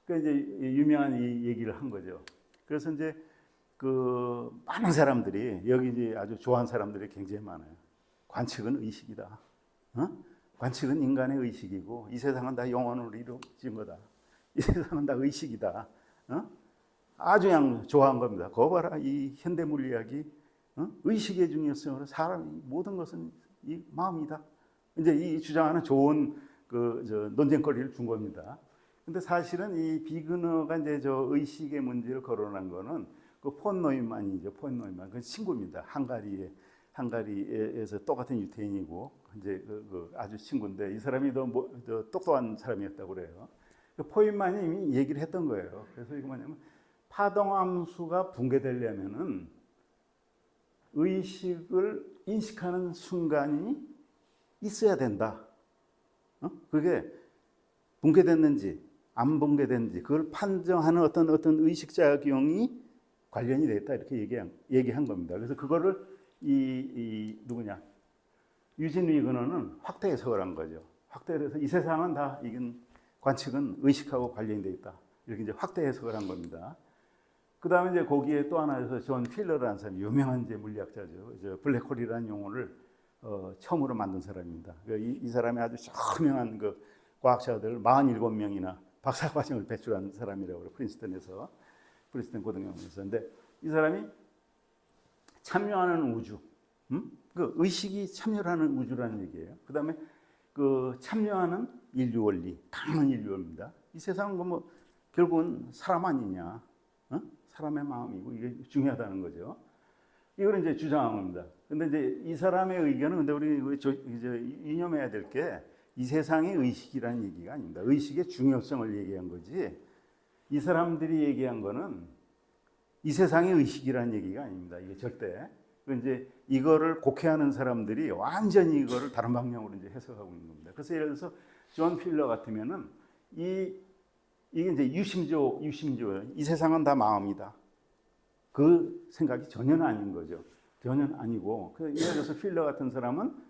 그러니까 이제 유명한 이 얘기를 한 거죠. 그래서 이제 그 많은 사람들이 여기 이제 아주 좋아하는 사람들이 굉장히 많아요. 관측은 의식이다. 관측은 인간의 의식이고 이 세상은 다 영혼으로 이루어진 거다. 이 세상은 다 의식이다. 아주 그냥 좋아한 겁니다. 그거 봐라 이 현대 물리학이 의식의 중요성으로 사람 모든 것은 이 마음이다. 이제 이 주장하는 좋은 논쟁거리를 준 겁니다. 근데 사실은 이 비그너가 이제 저 의식의 문제를 거론한 거는 그 폰 노이만이죠. 폰 노이만. 그 친구입니다. 한가리에서 똑같은 유태인이고 이제 그 아주 친구인데 이 사람이 더 똑똑한 사람이었다고 그래요. 그 포인만이 이미 얘기를 했던 거예요. 그래서 이거 뭐냐면 파동함수가 붕괴되려면은 의식을 인식하는 순간이 있어야 된다. 그게 붕괴됐는지 안 붕괴됐는지 그걸 판정하는 어떤 의식작용이 관련이 됐다 이렇게 얘기한 겁니다. 그래서 그거를 누구냐 유진 위그너는 확대 해석을 한 거죠. 확대를 해서 이 세상은 다 이건 관측은 의식하고 관련이 돼 있다. 이렇게 이제 확대 해석을 한 겁니다. 그 다음에 이제 거기에 또 하나에서 존 필러라는 사람이 유명한 이제 물리학자죠. 블랙홀이라는 용어를 처음으로 만든 사람입니다. 이 사람이 아주 유명한 그 과학자들 47명이나 박사과정을 배출한 사람이라고 그래요. 프린스턴 고등학교에서. 근데 이 사람이 참여하는 우주, 그 의식이 참여하는 우주라는 얘기예요. 그 다음에 그 참여하는 인류 원리, 강한 인류 원리입니다. 이 세상은 뭐 결국은 사람 아니냐, 사람의 마음이고 이게 중요하다는 거죠. 이걸 이제 주장한 겁니다. 근데 이제 이 사람의 의견은 근데 우리 이제 이념해야 될 게 이 세상의 의식이라는 얘기가 아닙니다. 의식의 중요성을 얘기한 거지. 이 사람들이 얘기한 거는 이 세상의 의식이라는 얘기가 아닙니다. 이게 절대. 이제 이거를 곡해하는 사람들이 완전히 이거를 다른 방향으로 이제 해석하고 있는 겁니다. 그래서 예를 들어서 존 필러 같으면은 이게 이제 유심조 이 세상은 다 마음이다. 그 생각이 전혀 아닌 거죠. 전혀 아니고. 예를 들어서 필러 같은 사람은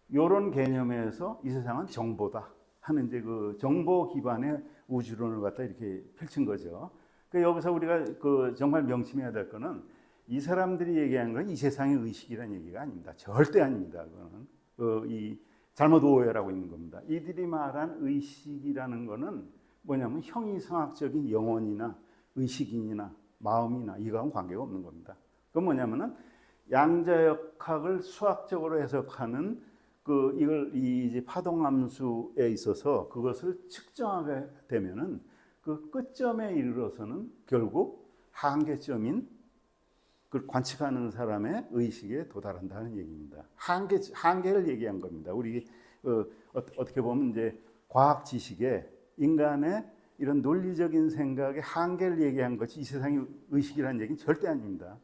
이런 개념에서 이 세상은 정보다 하는 이제 그 정보 기반의 우주론을 갖다 이렇게 펼친 거죠. 여기서 우리가 그 정말 명심해야 될 거는 이 사람들이 얘기한 건 이 세상의 의식이라는 얘기가 아닙니다. 절대 아닙니다. 그거는 이 잘못 오해하고 있는 겁니다. 이들이 말한 의식이라는 거는 뭐냐면 형이상학적인 영혼이나 의식이나 마음이나 이거하고 관계가 없는 겁니다. 그건 뭐냐면은 양자역학을 수학적으로 해석하는 이걸 이제 파동함수에 있어서 그것을 측정하게 되면은 그 끝점에 이르러서는 결국 한계점인 그걸 관측하는 사람의 의식에 도달한다는 얘기입니다. 한계를 얘기한 겁니다. 우리 어떻게 보면 이제 과학 지식에 인간의 이런 논리적인 생각의 한계를 얘기한 것이 이 세상의 의식이라는 얘기는 절대 아닙니다.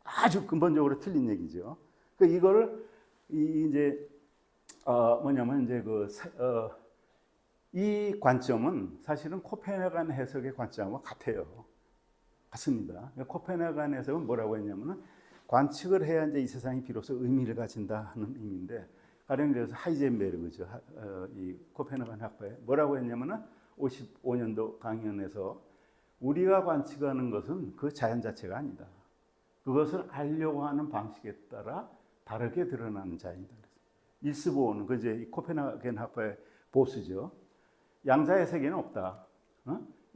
아주 근본적으로 틀린 얘기죠. 이거를 이제 뭐냐면 이제 이 관점은 사실은 코페르니쿠스 해석의 관점과 같습니다. 코페르니쿠스 해석은 뭐라고 했냐면은 관측을 해야 이제 이 세상이 비로소 의미를 가진다 하는 의미인데 가령 그래서 하이젠베르그죠. 이 코페르니쿠스 학파에 뭐라고 했냐면은 55년도 강연에서 우리가 관측하는 것은 그 자연 자체가 아니다. 그것을 알려고 하는 방식에 따라 다르게 드러나는 자연이다. 일스보어는 그 이제 코페르니쿠스 학파의 보스죠. 양자의 세계는 없다.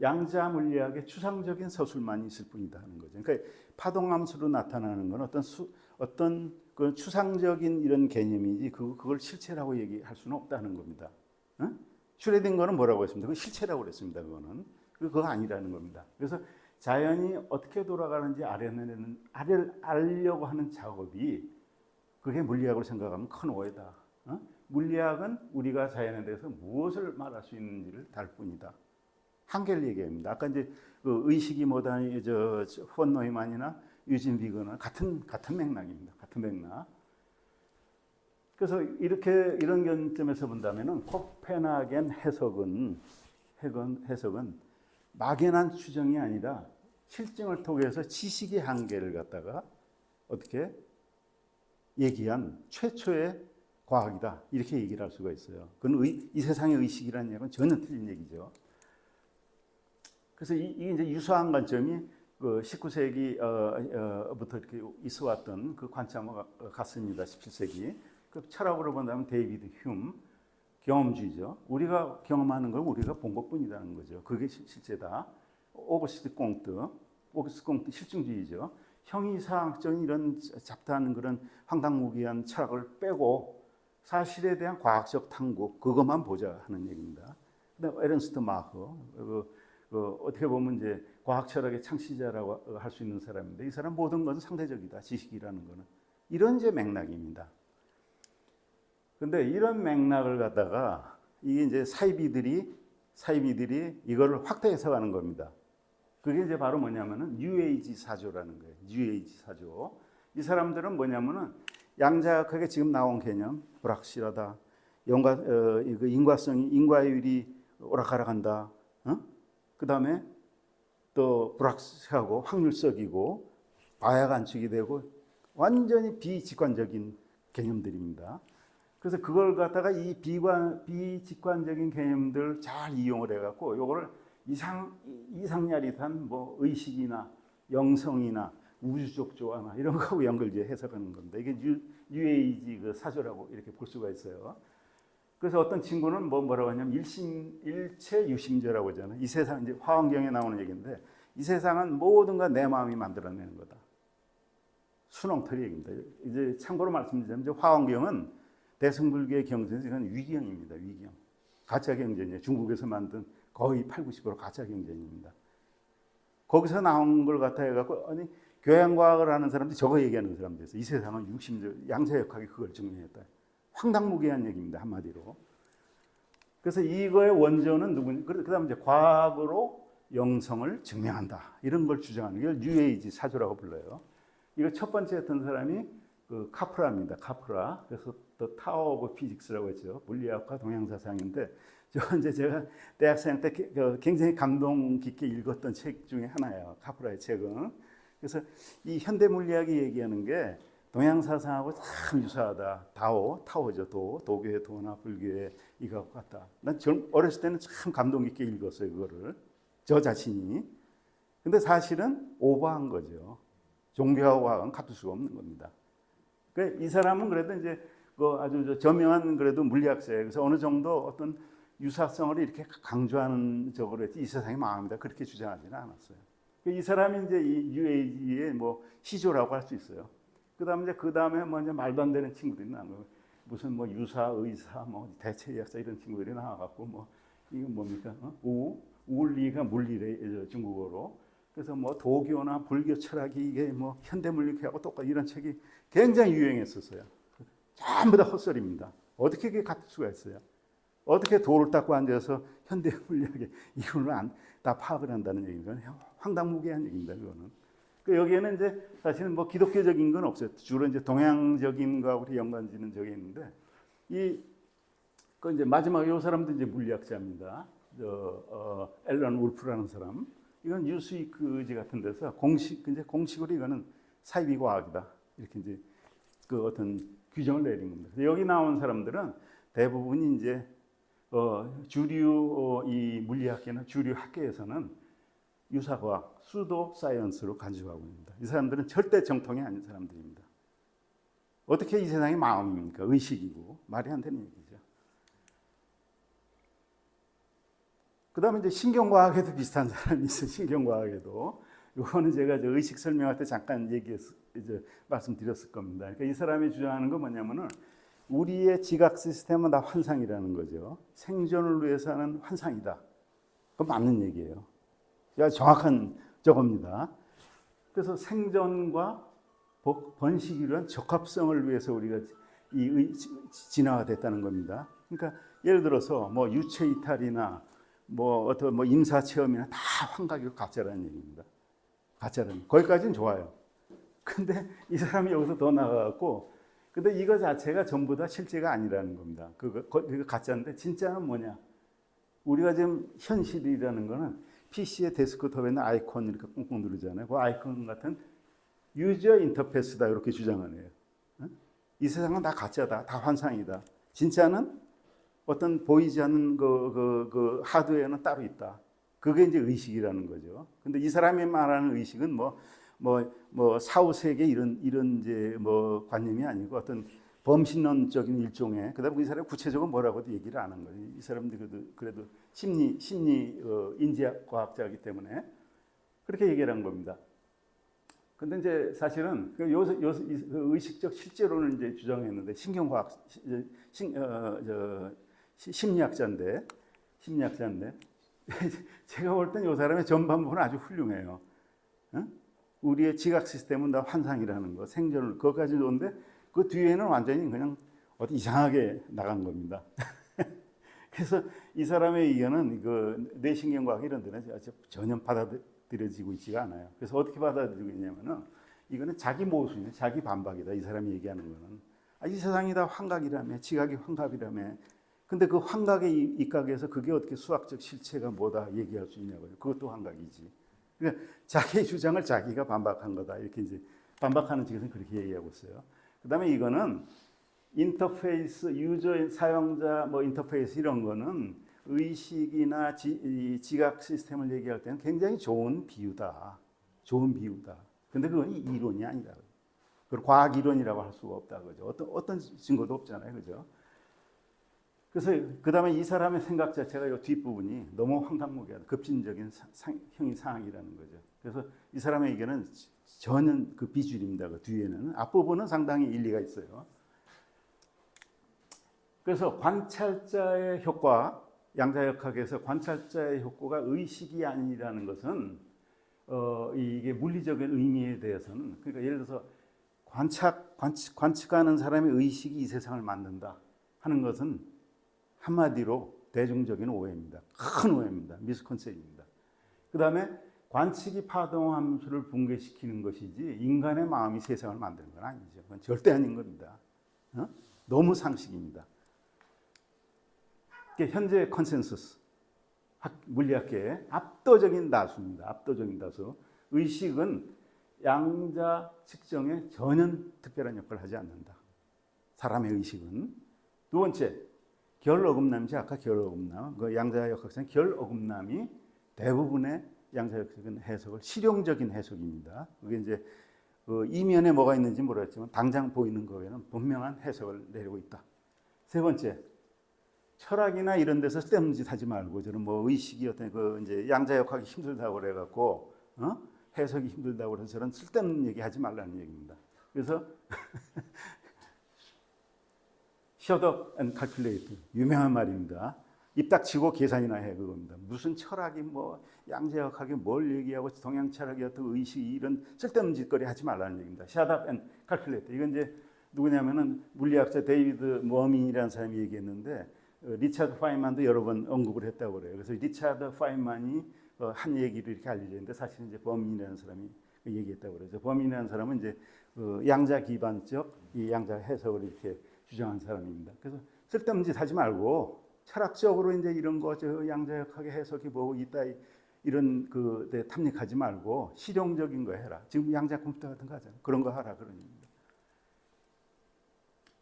양자 물리학의 추상적인 서술만 있을 뿐이다 하는 거죠. 그러니까 파동함수로 나타나는 건 어떤 그 추상적인 이런 개념이지 그걸 실체라고 얘기할 수는 없다는 겁니다. 슈레딩거는 뭐라고 했습니다. 그건 실체라고 그랬습니다. 그거 아니라는 겁니다. 그래서 자연이 어떻게 돌아가는지 알려고 하는 작업이 그게 물리학으로 생각하면 큰 오해다. 물리학은 우리가 자연에 대해서 무엇을 말할 수 있는지를 다룰 뿐이다. 한계를 얘기합니다. 아까 이제 그 의식이 뭐다, 폰 노이만이나 유진 비거나 같은 맥락입니다. 같은 맥락. 그래서 이런 관점에서 본다면은 코페르니쿠스 해석은 막연한 추정이 아니라 실증을 통해서 지식의 한계를 갖다가 어떻게 얘기한 최초의 과학이다. 이렇게 얘기를 할 수가 있어요. 그건 이 세상의 의식이라는 얘기는 전혀 틀린 얘기죠. 그래서 이게 이제 유사한 관점이 그 19세기부터 이렇게 있어왔던 그 관점과 같습니다. 17세기. 그 철학으로 본다면 데이비드 휴me, 경험주의죠. 우리가 경험하는 걸 우리가 본 것뿐이라는 거죠. 그게 실제다. 오거스트 콩트 실증주의죠. 형이상학적인 이런 잡다한 그런 황당무계한 철학을 빼고 사실에 대한 과학적 탐구 그것만 보자 하는 얘기입니다. 그다음 에른스트 마허 어떻게 보면 이제 과학 철학의 창시자라고 할 수 있는 사람인데 이 사람 모든 것은 상대적이다. 지식이라는 거는 이런 이제 맥락입니다. 근데 이런 맥락을 갖다가 이게 이제 사이비들이 이거를 확대 해석하는 겁니다. 그게 이제 바로 뭐냐면은 뉴에이지 사조라는 거예요. 뉴에이지 사조. 이 사람들은 뭐냐면은 양자역학에 지금 나온 개념, 불확실하다, 인과성이 인과율이 오락가락한다. 그 다음에 또 불확실하고 확률적이고 바야 관측이 되고 완전히 비직관적인 개념들입니다. 그래서 그걸 갖다가 이 비직관적인 개념들 잘 이용을 해갖고 요거를 이상야릿한 뭐 의식이나 영성이나 우주적 조화나 이런 거하고 연결지어 해석하는 겁니다. 이게 뉴에이지 그 사조라고 이렇게 볼 수가 있어요. 그래서 어떤 친구는 뭐라고 하냐면 일체 유심조라고 하잖아요. 이 세상 이제 화엄경에 나오는 얘기인데 이 세상은 모든 걸 내 마음이 만들어내는 거다. 순홍털이 얘기입니다. 이제 참고로 말씀드리자면 이제 화엄경은 대승불교의 경전에서 이건 위경입니다. 위경. 가짜 경전이에요. 중국에서 만든 거의 80~90% 가짜 경전입니다. 거기서 나온 걸 갖다 해갖고 아니 교양과학을 하는 사람들이 저거 얘기하는 사람들이 있어요. 이 세상은 유심조 양자역학이 그걸 증명했다. 황당무계한 얘기입니다. 한마디로. 그래서 이거의 원조는 누구냐? 그다음에 이제 과학으로 영성을 증명한다. 이런 걸 주장하는 게 뉴에이지 사조라고 불러요. 이거 첫 번째 했던 사람이 그 카프라입니다. 카프라. 그래서 더 타워 오브 피직스라고 했죠. 물리학과 동양사상인데 저 이제 제가 대학생 때 굉장히 감동 깊게 읽었던 책 중에 하나예요. 카프라의 책은. 그래서 이 현대 물리학이 얘기하는 게 동양사상하고 참 유사하다. 타오죠. 도교의 도나 불교의 이거 같다. 난 어렸을 때는 참 감동 깊게 읽었어요. 그거를. 저 자신이. 근데 사실은 오버한 거죠. 종교하고 과학은 같을 수가 없는 겁니다. 이 사람은 그래도 이제 아주 저명한 그래도 물리학자예요. 그래서 어느 정도 어떤 유사성을 이렇게 강조하는 적으로 했지 이 세상이 망합니다. 그렇게 주장하지는 않았어요. 이 사람이 이제 이 뉴에이지의 뭐 시조라고 할 수 있어요. 그 다음에 뭐 이제 말도 안 되는 친구들이 나온 거예요. 무슨 뭐 유사, 의사, 뭐 대체의학자 이런 친구들이 나와갖고 뭐 이건 뭡니까? 우울리가 물리래 중국어로. 그래서 뭐 도교나 불교 철학이 이게 뭐 현대 물리학하고 똑같이 이런 책이 굉장히 유행했었어요. 전부 다 헛소리입니다. 어떻게 그게 같을 수가 있어요? 어떻게 돌을 닦고 앉아서 현대 물리학에 이걸 다 파악을 한다는 얘기는 황당무계한 얘기입니다. 그거는. 여기에는 이제 사실은 뭐 기독교적인 건 없어요. 주로 이제 동양적인 거하고 연관지는 적이 있는데 그 이제 마지막에 이 사람도 이제 물리학자입니다. 앨런 울프라는 사람. 이건 뉴스위크지 같은 데서 공식으로 이거는 사이비 과학이다. 이렇게 이제 그 어떤 규정을 내린 겁니다. 여기 나온 사람들은 대부분이 이제 주류 이 물리학계나 주류 학계에서는 유사과학, 수도 사이언스로 간주하고 있습니다. 이 사람들은 절대 정통이 아닌 사람들입니다. 어떻게 이 세상이 마음입니까? 의식이고 말이 안 되는 얘기죠. 그 다음에 이제 신경과학에도 비슷한 사람이 있어요. 신경과학에도. 이거는 제가 의식 설명할 때 잠깐 말씀드렸을 겁니다. 그러니까 이 사람이 주장하는 건 뭐냐면은 우리의 지각 시스템은 다 환상이라는 거죠. 생존을 위해서 하는 환상이다. 그건 맞는 얘기예요. 정확한 저겁니다. 그래서 생존과 번식을 위한 적합성을 위해서 우리가 진화가 됐다는 겁니다. 그러니까 예를 들어서 뭐 유체 이탈이나 어떤 임사 체험이나 다 환각이고 가짜라는 얘기입니다. 가짜라는 거기까지는 좋아요. 근데 이 사람이 여기서 더 나가갖고 근데 이거 자체가 전부 다 실제가 아니라는 겁니다. 그거 가짜인데 진짜는 뭐냐? 우리가 지금 현실이라는 거는 PC의 데스크톱에 있는 아이콘 이렇게 꾹꾹 누르잖아요. 그 아이콘 같은 유저 인터페이스다 이렇게 주장을 해요. 이 세상은 다 가짜다, 다 환상이다. 진짜는 어떤 보이지 않는 그 하드웨어는 따로 있다. 그게 이제 의식이라는 거죠. 근데 이 사람이 말하는 의식은 사후 세계 이런 이제 관념이 아니고 어떤 범신론적인 일종의 그다음에 이 사람 구체적으로 뭐라고도 얘기를 안 한 거예요. 이 사람들이 그래도 심리 인지학 과학자이기 때문에 그렇게 얘기를 한 겁니다. 근데 이제 사실은 그 의식적 실제로는 이제 주장했는데 심리학자인데 제가 볼 땐 이 사람의 전반부는 아주 훌륭해요. 어? 우리의 지각 시스템은 다 환상이라는 거, 생존을 그것까지 좋은데 그 뒤에는 완전히 그냥 어디 이상하게 나간 겁니다. 그래서 이 사람의 의견은 그 뇌신경과학 이런 데는 전혀 받아들여지고 있지가 않아요. 그래서 어떻게 받아들이고 있냐면은 이거는 자기 모순이네, 자기 반박이다. 이 사람이 얘기하는 거는 이 세상이 다 환각이라며, 지각이 환각이라며. 근데 그 환각의 입각에서 그게 어떻게 수학적 실체가 뭐다 얘기할 수 있냐고요. 그것도 환각이지. 그러니까 자기의 주장을 자기가 반박한 거다. 이렇게 이제 반박하는 측에서는 그렇게 얘기하고 있어요. 그다음에 이거는 인터페이스, 유저, 사용자 뭐 인터페이스 이런 거는 의식이나 지각 시스템을 얘기할 때는 굉장히 좋은 비유다. 좋은 비유다. 근데 그건 이론이 아니다. 그걸 과학 이론이라고 할 수가 없다. 그죠? 어떤 증거도 없잖아요. 그죠? 그래서 그다음에 이 사람의 생각 자체가 이 뒷부분이 너무 황당무계하다. 급진적인 형이 상황이라는 거죠. 그래서 이 사람의 의견은 전혀 그 비주류입니다. 그 뒤에는 앞부분은 상당히 일리가 있어요. 그래서 관찰자의 효과, 양자역학에서 관찰자의 효과가 의식이 아니라는 것은 이게 물리적인 의미에 대해서는 그러니까 예를 들어서 관측하는 사람의 의식이 이 세상을 만든다 하는 것은 한마디로 대중적인 오해입니다. 큰 오해입니다. 미스컨셉입니다. 그 다음에 관측이 파동함수를 붕괴시키는 것이지 인간의 마음이 세상을 만드는 건 아니죠. 그건 절대 아닌 겁니다. 너무 상식입니다. 현재 컨센서스 물리학계의 압도적인 다수입니다. 압도적인 다수. 의식은 양자 측정에 전혀 특별한 역할을 하지 않는다. 사람의 의식은. 두 번째, 결어금남이지. 아까 결어금남. 그 양자역학상 결어금남이 대부분의 양자역학은 해석을 실용적인 해석입니다. 그게 이제 그 이면에 뭐가 있는지 모르겠지만 당장 보이는 거에는 분명한 해석을 내리고 있다. 세 번째, 철학이나 이런 데서 쓸데없는 짓 하지 말고 저는 뭐 의식이 어떤 그 이제 양자역학이 힘들다고 그래갖고 해석이 힘들다고 그래서 저는 쓸데없는 얘기 하지 말라는 얘기입니다. 그래서 shut up and calculate 유명한 말입니다. 입 닥치고 계산이나 해 그겁니다. 무슨 철학이 뭐 양자역학이 뭘 얘기하고 동양 철학이 어떤 의식이 이런 쓸데없는 짓거리 하지 말라는 얘기입니다. shut up and calculate 이건 이제 누구냐면은 물리학자 데이비드 머민이라는 사람이 얘기했는데 리차드 파인만도 여러 번 언급을 했다고 그래요. 그래서 리차드 파인만이 한 얘기를 이렇게 알려져 있는데 사실 이제 버민이라는 사람이 얘기했다고 그래요. 버민이라는 사람은 이제 양자 기반적 이 양자 해석을 이렇게 주장한 사람입니다. 그래서 쓸데없는 짓 하지 말고 철학적으로 이제 이런 거 저 양자역학의 해석이 뭐고 있다 이런 그데 탐닉하지 말고 실용적인 거 해라. 지금 양자 컴퓨터 같은 거 하잖아요. 그런 거 하라 그런 얘기입니다.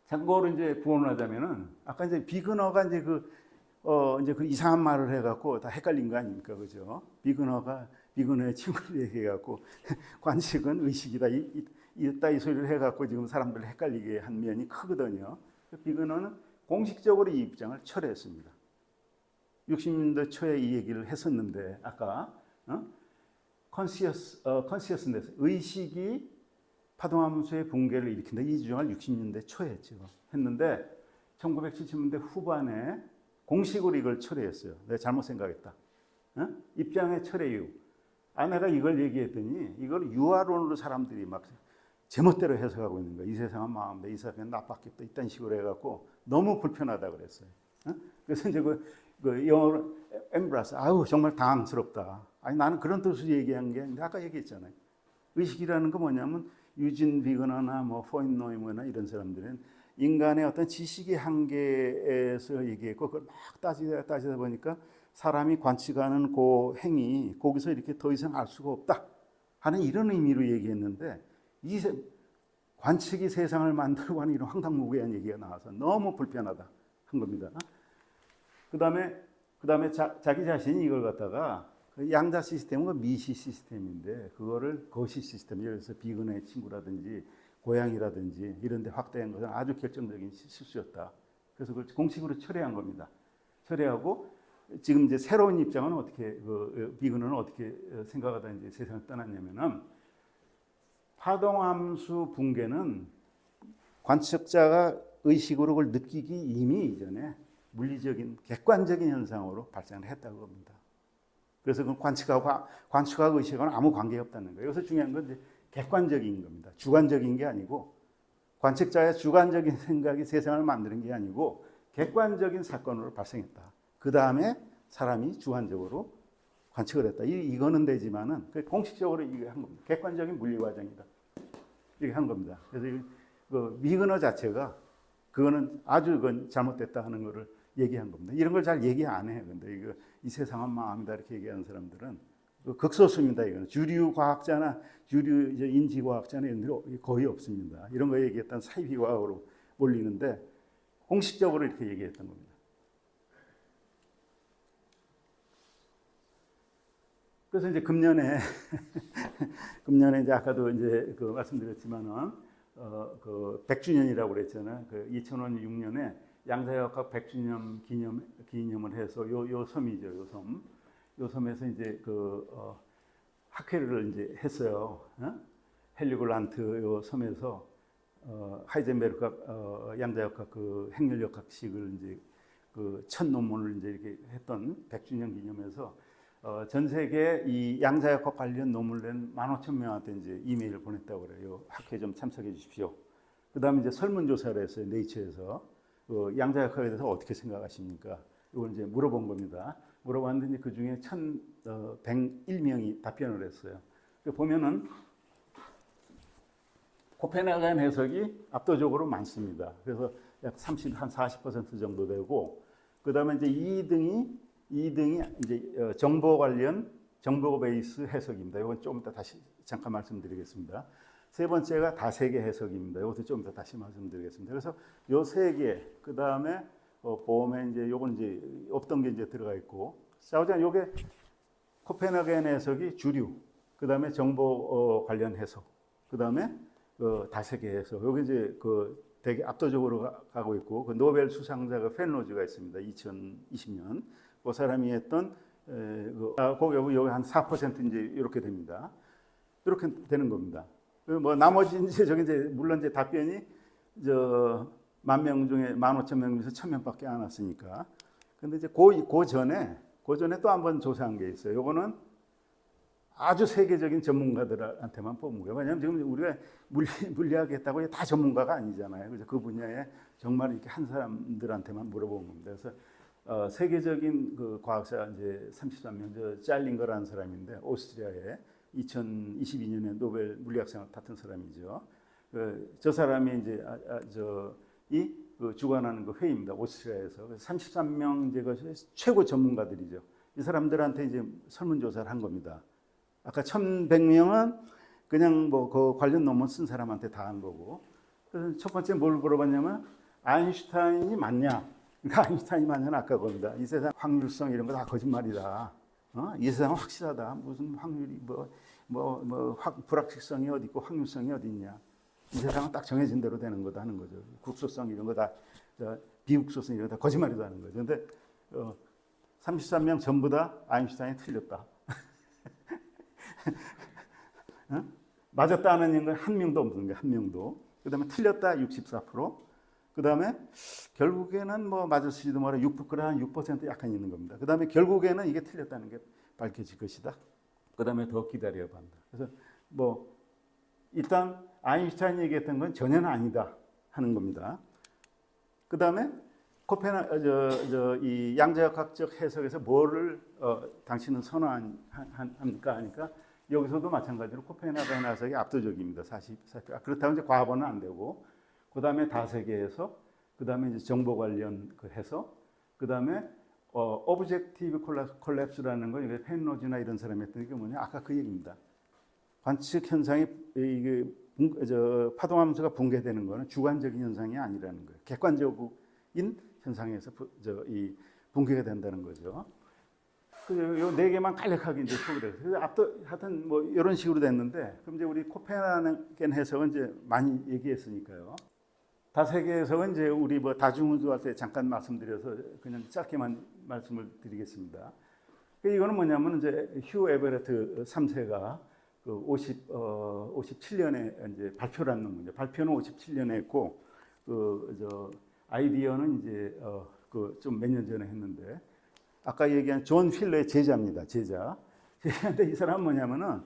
참고로 이제 부언을 하자면은 아까 이제 비그너가 이제 이제 그 이상한 말을 해갖고 다 헷갈린 거 아닙니까, 그죠? 비그너의 친구를 얘기해갖고 관식은 의식이다 이 소리를 해갖고 지금 사람들을 헷갈리게 한 면이 크거든요. 비그너는 공식적으로 이 입장을 철회했습니다. 60년대 초에 이 얘기를 했었는데 아까 컨시어스네스 의식이 파동함수의 붕괴를 일으킨다. 이 주장을 60년대 초에 했는데 1970년대 후반에 공식으로 이걸 철회했어요. 내가 잘못 생각했다. 입장의 철회 이유. 내가 이걸 얘기했더니 이걸 유아론으로 사람들이 막 제멋대로 해석하고 있는 거예요. 이 세상은 마음대, 이 세상은 나밖에 없다. 이딴 식으로 해갖고 너무 불편하다 그랬어요. 그래서 이제 그 영어로 embrace. 정말 당황스럽다. 나는 그런 뜻으로 얘기한 게 아닌데 아까 얘기했잖아요. 의식이라는 거 뭐냐면 유진 비거너나 뭐 포인노이머나 이런 사람들은 인간의 어떤 지식의 한계에서 얘기했고 그걸 막 따지다 보니까 사람이 관측하는 그 행위 거기서 이렇게 더 이상 알 수가 없다 하는 이런 의미로 얘기했는데 관측이 세상을 만들고 하는 이런 황당무계한 얘기가 나와서 너무 불편하다 한 겁니다. 그다음에 자기 자신이 이걸 갖다가 양자 시스템은 미시 시스템인데 그거를 거시 시스템, 예를 들어서 비근의 친구라든지 고양이라든지 이런 데 확대한 것은 아주 결정적인 실수였다. 그래서 그걸 공식으로 철회한 겁니다. 철회하고 지금 이제 새로운 입장은 어떻게 비근은 어떻게 생각하다 이제 세상을 떠났냐면은 파동함수 붕괴는 관측자가 의식으로 그걸 느끼기 이미 이전에 물리적인 객관적인 현상으로 발생을 했다고 합니다. 그래서 그 관측하고 의식하고는 아무 관계 없다는 거예요. 여기서 중요한 건 이제 객관적인 겁니다. 주관적인 게 아니고 관측자의 주관적인 생각이 세상을 만드는 게 아니고 객관적인 사건으로 발생했다. 그 다음에 사람이 주관적으로 관측을 했다. 이거는 되지만은 공식적으로 이게 한 겁니다. 객관적인 물리 과정이다. 이렇게 한 겁니다. 그래서 그 미근어 자체가 그거는 아주 그건 잘못됐다 하는 거를 얘기한 겁니다. 이런 걸 잘 얘기 안 해요. 근데 이거 이 세상은 망합니다 이렇게 얘기하는 사람들은 극소수입니다. 이거는 주류 과학자나 주류 이제 인지 과학자나 이런 데 거의 없습니다. 이런 거 얘기했던 사이비 과학으로 몰리는데 공식적으로 이렇게 얘기했던 겁니다. 그래서 이제 금년에 이제 아까도 이제 그 말씀드렸지만은 그 100주년이라고 그랬잖아요. 그 2006년에 양자역학 100주년 기념을 해서 요 섬이죠. 요 섬에서 이제 그 학회를 이제 했어요. 헬리골란트 요 섬에서 하이젠베르크 양자역학 그 행렬역학식을 이제 그 첫 논문을 이제 이렇게 했던 100주년 기념해서 전 세계 이 양자역학 관련 논문을 낸 15,000명한테 이제 이메일을 보냈다고 그래요. 학회에 좀 참석해 주십시오. 그다음에 이제 설문조사를 했어요. 네이처에서 양자역학에 대해서 어떻게 생각하십니까? 이걸 이제 물어본 겁니다. 물어봤는데 그 중에 1,101명이 답변을 했어요. 보면은 코펜하겐 해석이 압도적으로 많습니다. 그래서 약 40% 정도 되고, 그 다음에 이제 2등이 이제 정보 관련 정보 베이스 해석입니다. 이건 좀 이따 다시 잠깐 말씀드리겠습니다. 세 번째가 다세계 해석입니다. 이것도 좀 이따 다시 말씀드리겠습니다. 그래서 요 세 개, 그 다음에 보험에 이제 요건 이제 없던 게 이제 들어가 있고, 자우장 요게 코펜하겐 해석이 주류, 그 다음에 정보 관련 해석, 그 다음에 다세계 해석. 여기 이제 그 되게 압도적으로 가고 있고, 그 노벨 수상자가 펜로즈가 있습니다. 2020년. 그 사람이 했던 여기 한 4% 이제 이렇게 됩니다. 이렇게 되는 겁니다. 뭐 나머지 이제 저기 이제 물론 이제 답변이 10,000명 중에 15,000명에서 1,000명밖에 안 왔으니까. 근데 이제 그 전에 또 한 번 조사한 게 있어요. 요거는 아주 세계적인 전문가들한테만 뽑은 거예요. 왜냐하면 지금 우리가 물리학 했다고 다 전문가가 아니잖아요. 그래서 그 분야에 정말 이렇게 한 사람들한테만 물어본 겁니다. 그래서 세계적인 그 과학자 이제 33명, 짤링거라는 사람인데 오스트리아에 2022년에 노벨 물리학상을 탔던 사람이죠. 저 사람이 이제 그 주관하는 그 회의입니다. 오스트리아에서 33명 이제 그 최고 전문가들이죠. 이 사람들한테 이제 설문조사를 한 겁니다. 아까 1,100명은 그냥 뭐 그 관련 논문 쓴 사람한테 다 한 거고. 그래서 첫 번째 뭘 물어봤냐면 아인슈타인이 맞냐? 그러니까 아인슈타인이 맞냐는 아까 겁니다. 이 세상 확률성 이런 거 다 거짓말이다. 이 세상은 확실하다. 무슨 확률이 불확실성이 어디 있고 확률성이 어디 있냐? 이 세상은 딱 정해진 대로 되는 거다 하는 거죠. 국소성 이런 거 다 비국소성 이런 거 다 거짓말이다 하는 거죠. 근데 33명 전부 다 아인슈타인이 틀렸다. 맞았다는 건 한 명도 없는 거예요. 한 명도. 그다음에 틀렸다 64%. 그다음에 결국에는 뭐 맞을지도 몰라 6% 약간 있는 겁니다. 그다음에 결국에는 이게 틀렸다는 게 밝혀질 것이다. 그다음에 더 기다려야 한다. 그래서 뭐 일단 아인슈타인이 얘기했던 건 전혀는 아니다 하는 겁니다. 그다음에 이 양자역학적 해석에서 뭐를 당신은 선호합니까 하니까 여기서도 마찬가지로 코펜하겐 해석이 압도적입니다. 40%. 그렇다고 이제 과반은 안 되고, 그 다음에 다세계 해석, 그 다음에 이제 정보 관련 그 해석, 그 다음에 오브젝티브 콜랩스라는 거 이게 펜로즈나 이런 사람이 했던 게 뭐냐? 아까 그 얘기입니다. 관측 현상이 이게 파동함수가 붕괴되는 거는 주관적인 현상이 아니라는 거예요. 객관적인 현상에서 이 붕괴가 된다는 거죠. 요 네 개만 간략하게 이제 소개를 해서 그래서 하여튼 뭐 이런 식으로 됐는데, 그럼 이제 우리 코펜하겐 해석은 이제 많이 얘기했으니까요. 다세계 해석은 이제 우리 뭐 다중우주할 때 잠깐 말씀드려서 그냥 짧게만 말씀을 드리겠습니다. 이거는 뭐냐면 이제 휴 에베레트 3세가 그 57년에 이제 발표를 한 논문이죠. 발표는 57년에 했고, 아이디어는 이제 그 좀 몇 년 전에 했는데, 아까 얘기한 존 휠러의 제자입니다. 제자. 제자인데 이 사람은 뭐냐면은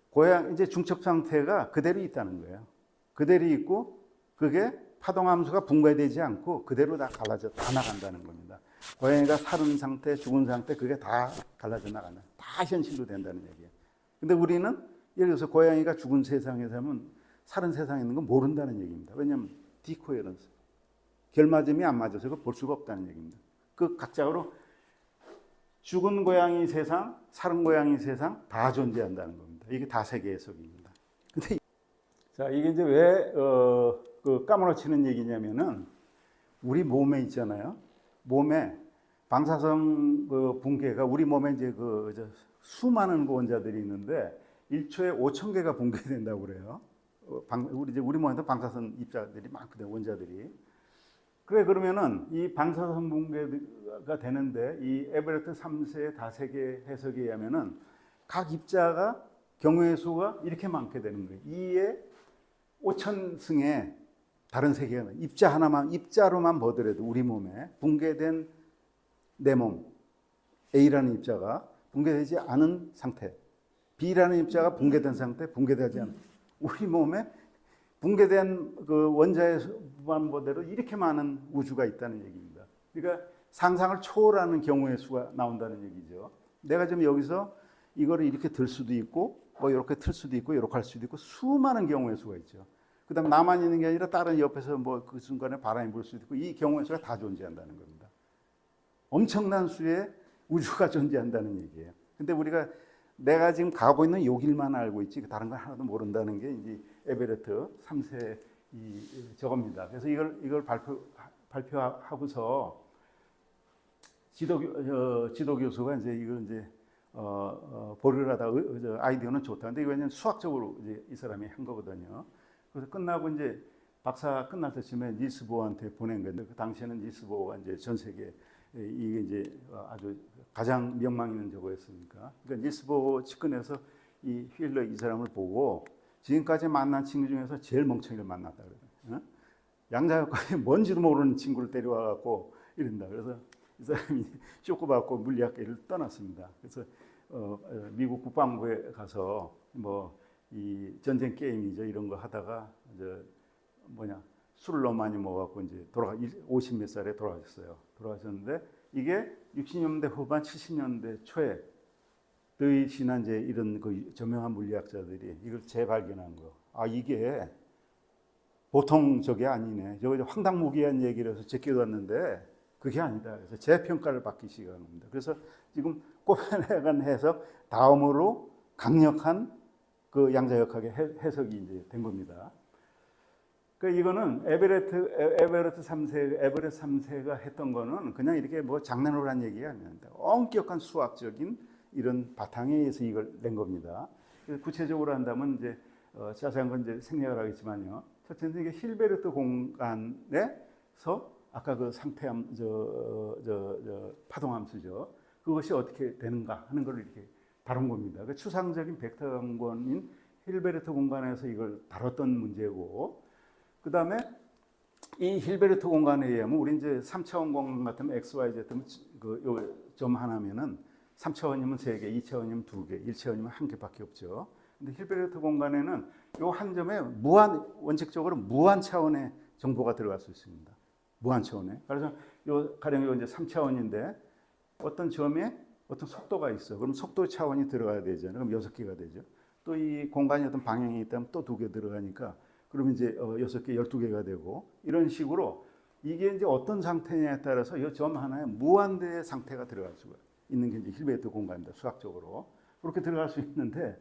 고양 이제 중첩 상태가 그대로 있다는 거예요. 그대로 있고 그게 파동 함수가 붕괴되지 않고 그대로 다 갈라져 다 나간다는 겁니다. 고양이가 살은 상태, 죽은 상태 그게 다 갈라져 나간다. 다 현실로 된다는 얘기예요. 근데 우리는 예를 들어서 고양이가 죽은 세상에 살면 살은 세상에 있는 건 모른다는 얘기입니다. 왜냐하면 디코헤런스. 결맞음이 안 맞아서 그걸 볼 수가 없다는 얘기입니다. 그 각자로 죽은 고양이 세상, 살은 고양이 세상 다 존재한다는 겁니다. 이게 다세계 해석입니다. 근데 자, 이게 이제 왜 그 까무러치는 얘기냐면은 우리 몸에 있잖아요. 몸에 방사성 그 붕괴가 우리 몸에 이제 수많은 원자들이 있는데 1초에 5천 개가 붕괴된다고 그래요. 우리 몸에도 방사선 입자들이 많거든요, 원자들이. 그래, 그러면은 이 방사선 붕괴가 되는데 이 에베레트 3세의 다세계 해석에 의하면은 각 입자가 경우의 수가 이렇게 많게 되는 거예요. 2의 5천 승의 다른 세계가 입자 하나만 입자로만 보더라도 우리 몸에 붕괴된 내 몸 A라는 입자가 붕괴되지 않은 상태, B라는 입자가 붕괴된 상태, 붕괴되지 않은 우리 몸에 붕괴된 그 원자의 수만 보더라도 이렇게 많은 우주가 있다는 얘기입니다. 그러니까 상상을 초월하는 경우의 수가 나온다는 얘기죠. 내가 지금 여기서 이거를 이렇게 들 수도 있고, 뭐 이렇게 틀 수도 있고, 이렇게 할 수도 있고, 수많은 경우의 수가 있죠. 그다음 나만 있는 게 아니라 다른 옆에서 뭐 그 순간에 바람이 불 수도 있고, 이 경우의 수가 다 존재한다는 겁니다. 엄청난 수의 우주가 존재한다는 얘기예요. 근데 우리가 내가 지금 가고 있는 요 길만 알고 있지 다른 건 하나도 모른다는 게 이제 에베레트 3세 저겁니다. 그래서 이걸 발표하고서 지도 교수가 이제 이걸 이제 보류하다 아이디어는 좋다. 근데 왜냐면 수학적으로 이제 이 사람이 한 거거든요. 그래서 끝나고 이제 박사 끝날 때쯤에 닐스 보어한테 보낸 건데 그 당시에는 닐스 보어가 이제 전 세계 이게 이제 아주 가장 명망 있는 저거였으니까. 그러니까 닐스 보어 측근에서 이 휠러 이 사람을 보고 지금까지 만난 친구 중에서 제일 멍청이를 만났다 그래요. 양자역학에 뭔지도 모르는 친구를 데려와 갖고 이런다. 그래서 이 사람이 쇼크받고 물리학계를 떠났습니다. 그래서 미국 국방부에 가서 뭐 이 전쟁 게임이죠 이런 거 하다가 술을 너무 많이 먹어갖고 이제 50몇 살에 돌아가셨어요. 돌아가셨는데 이게 60년대 후반 70년대 초에 드이시나 이제 이런 그 저명한 물리학자들이 이걸 재발견한 거. 아 이게 보통 저게 아니네. 저거 황당무계한 얘기를 해서 제껴뒀는데 그게 아니다. 그래서 재평가를 받기 시작합니다. 그래서 지금 코펜하겐 해석 다음으로 강력한 그 양자역학의 해석이 이제 된 겁니다. 그러니까 이거는 에베레트 3세가 했던 거는 그냥 이렇게 뭐 장난으로 한 얘기가 아닙니다. 엄격한 수학적인 이런 바탕에 의해서 이걸 낸 겁니다. 구체적으로 한다면 이제 자세한 건 이제 생략을 하겠지만요. 첫째는 이게 힐베르트 공간에서 아까 그 상태함 파동함수죠. 그것이 어떻게 되는가 하는 걸 이렇게 다룬 겁니다. 그 추상적인 벡터 연구원인 힐베르트 공간에서 이걸 다뤘던 문제고, 그 다음에 이 힐베르트 공간에 의하면 우리 이제 3차원 공간 같으면 x, y, z면 점 하나면은 3차원이면 3개, 2차원이면 2개, 1차원이면 1개밖에 없죠. 근데 힐베르트 공간에는 요 한 점에 원칙적으로 무한 차원의 정보가 들어갈 수 있습니다. 무한 차원에. 그래서 가령 요 이제 3차원인데 어떤 점에 어떤 속도가 있어. 그럼 속도 차원이 들어가야 되잖아요. 그럼 6개가 되죠. 또 이 공간이 어떤 방향이 있다면 또 2개 들어가니까 그러면 이제 6개, 12개가 되고 이런 식으로 이게 이제 어떤 상태냐에 따라서 이 점 하나에 무한대의 상태가 들어갈 수가 있는 게 이제 힐베르트 공간입니다. 수학적으로. 그렇게 들어갈 수 있는데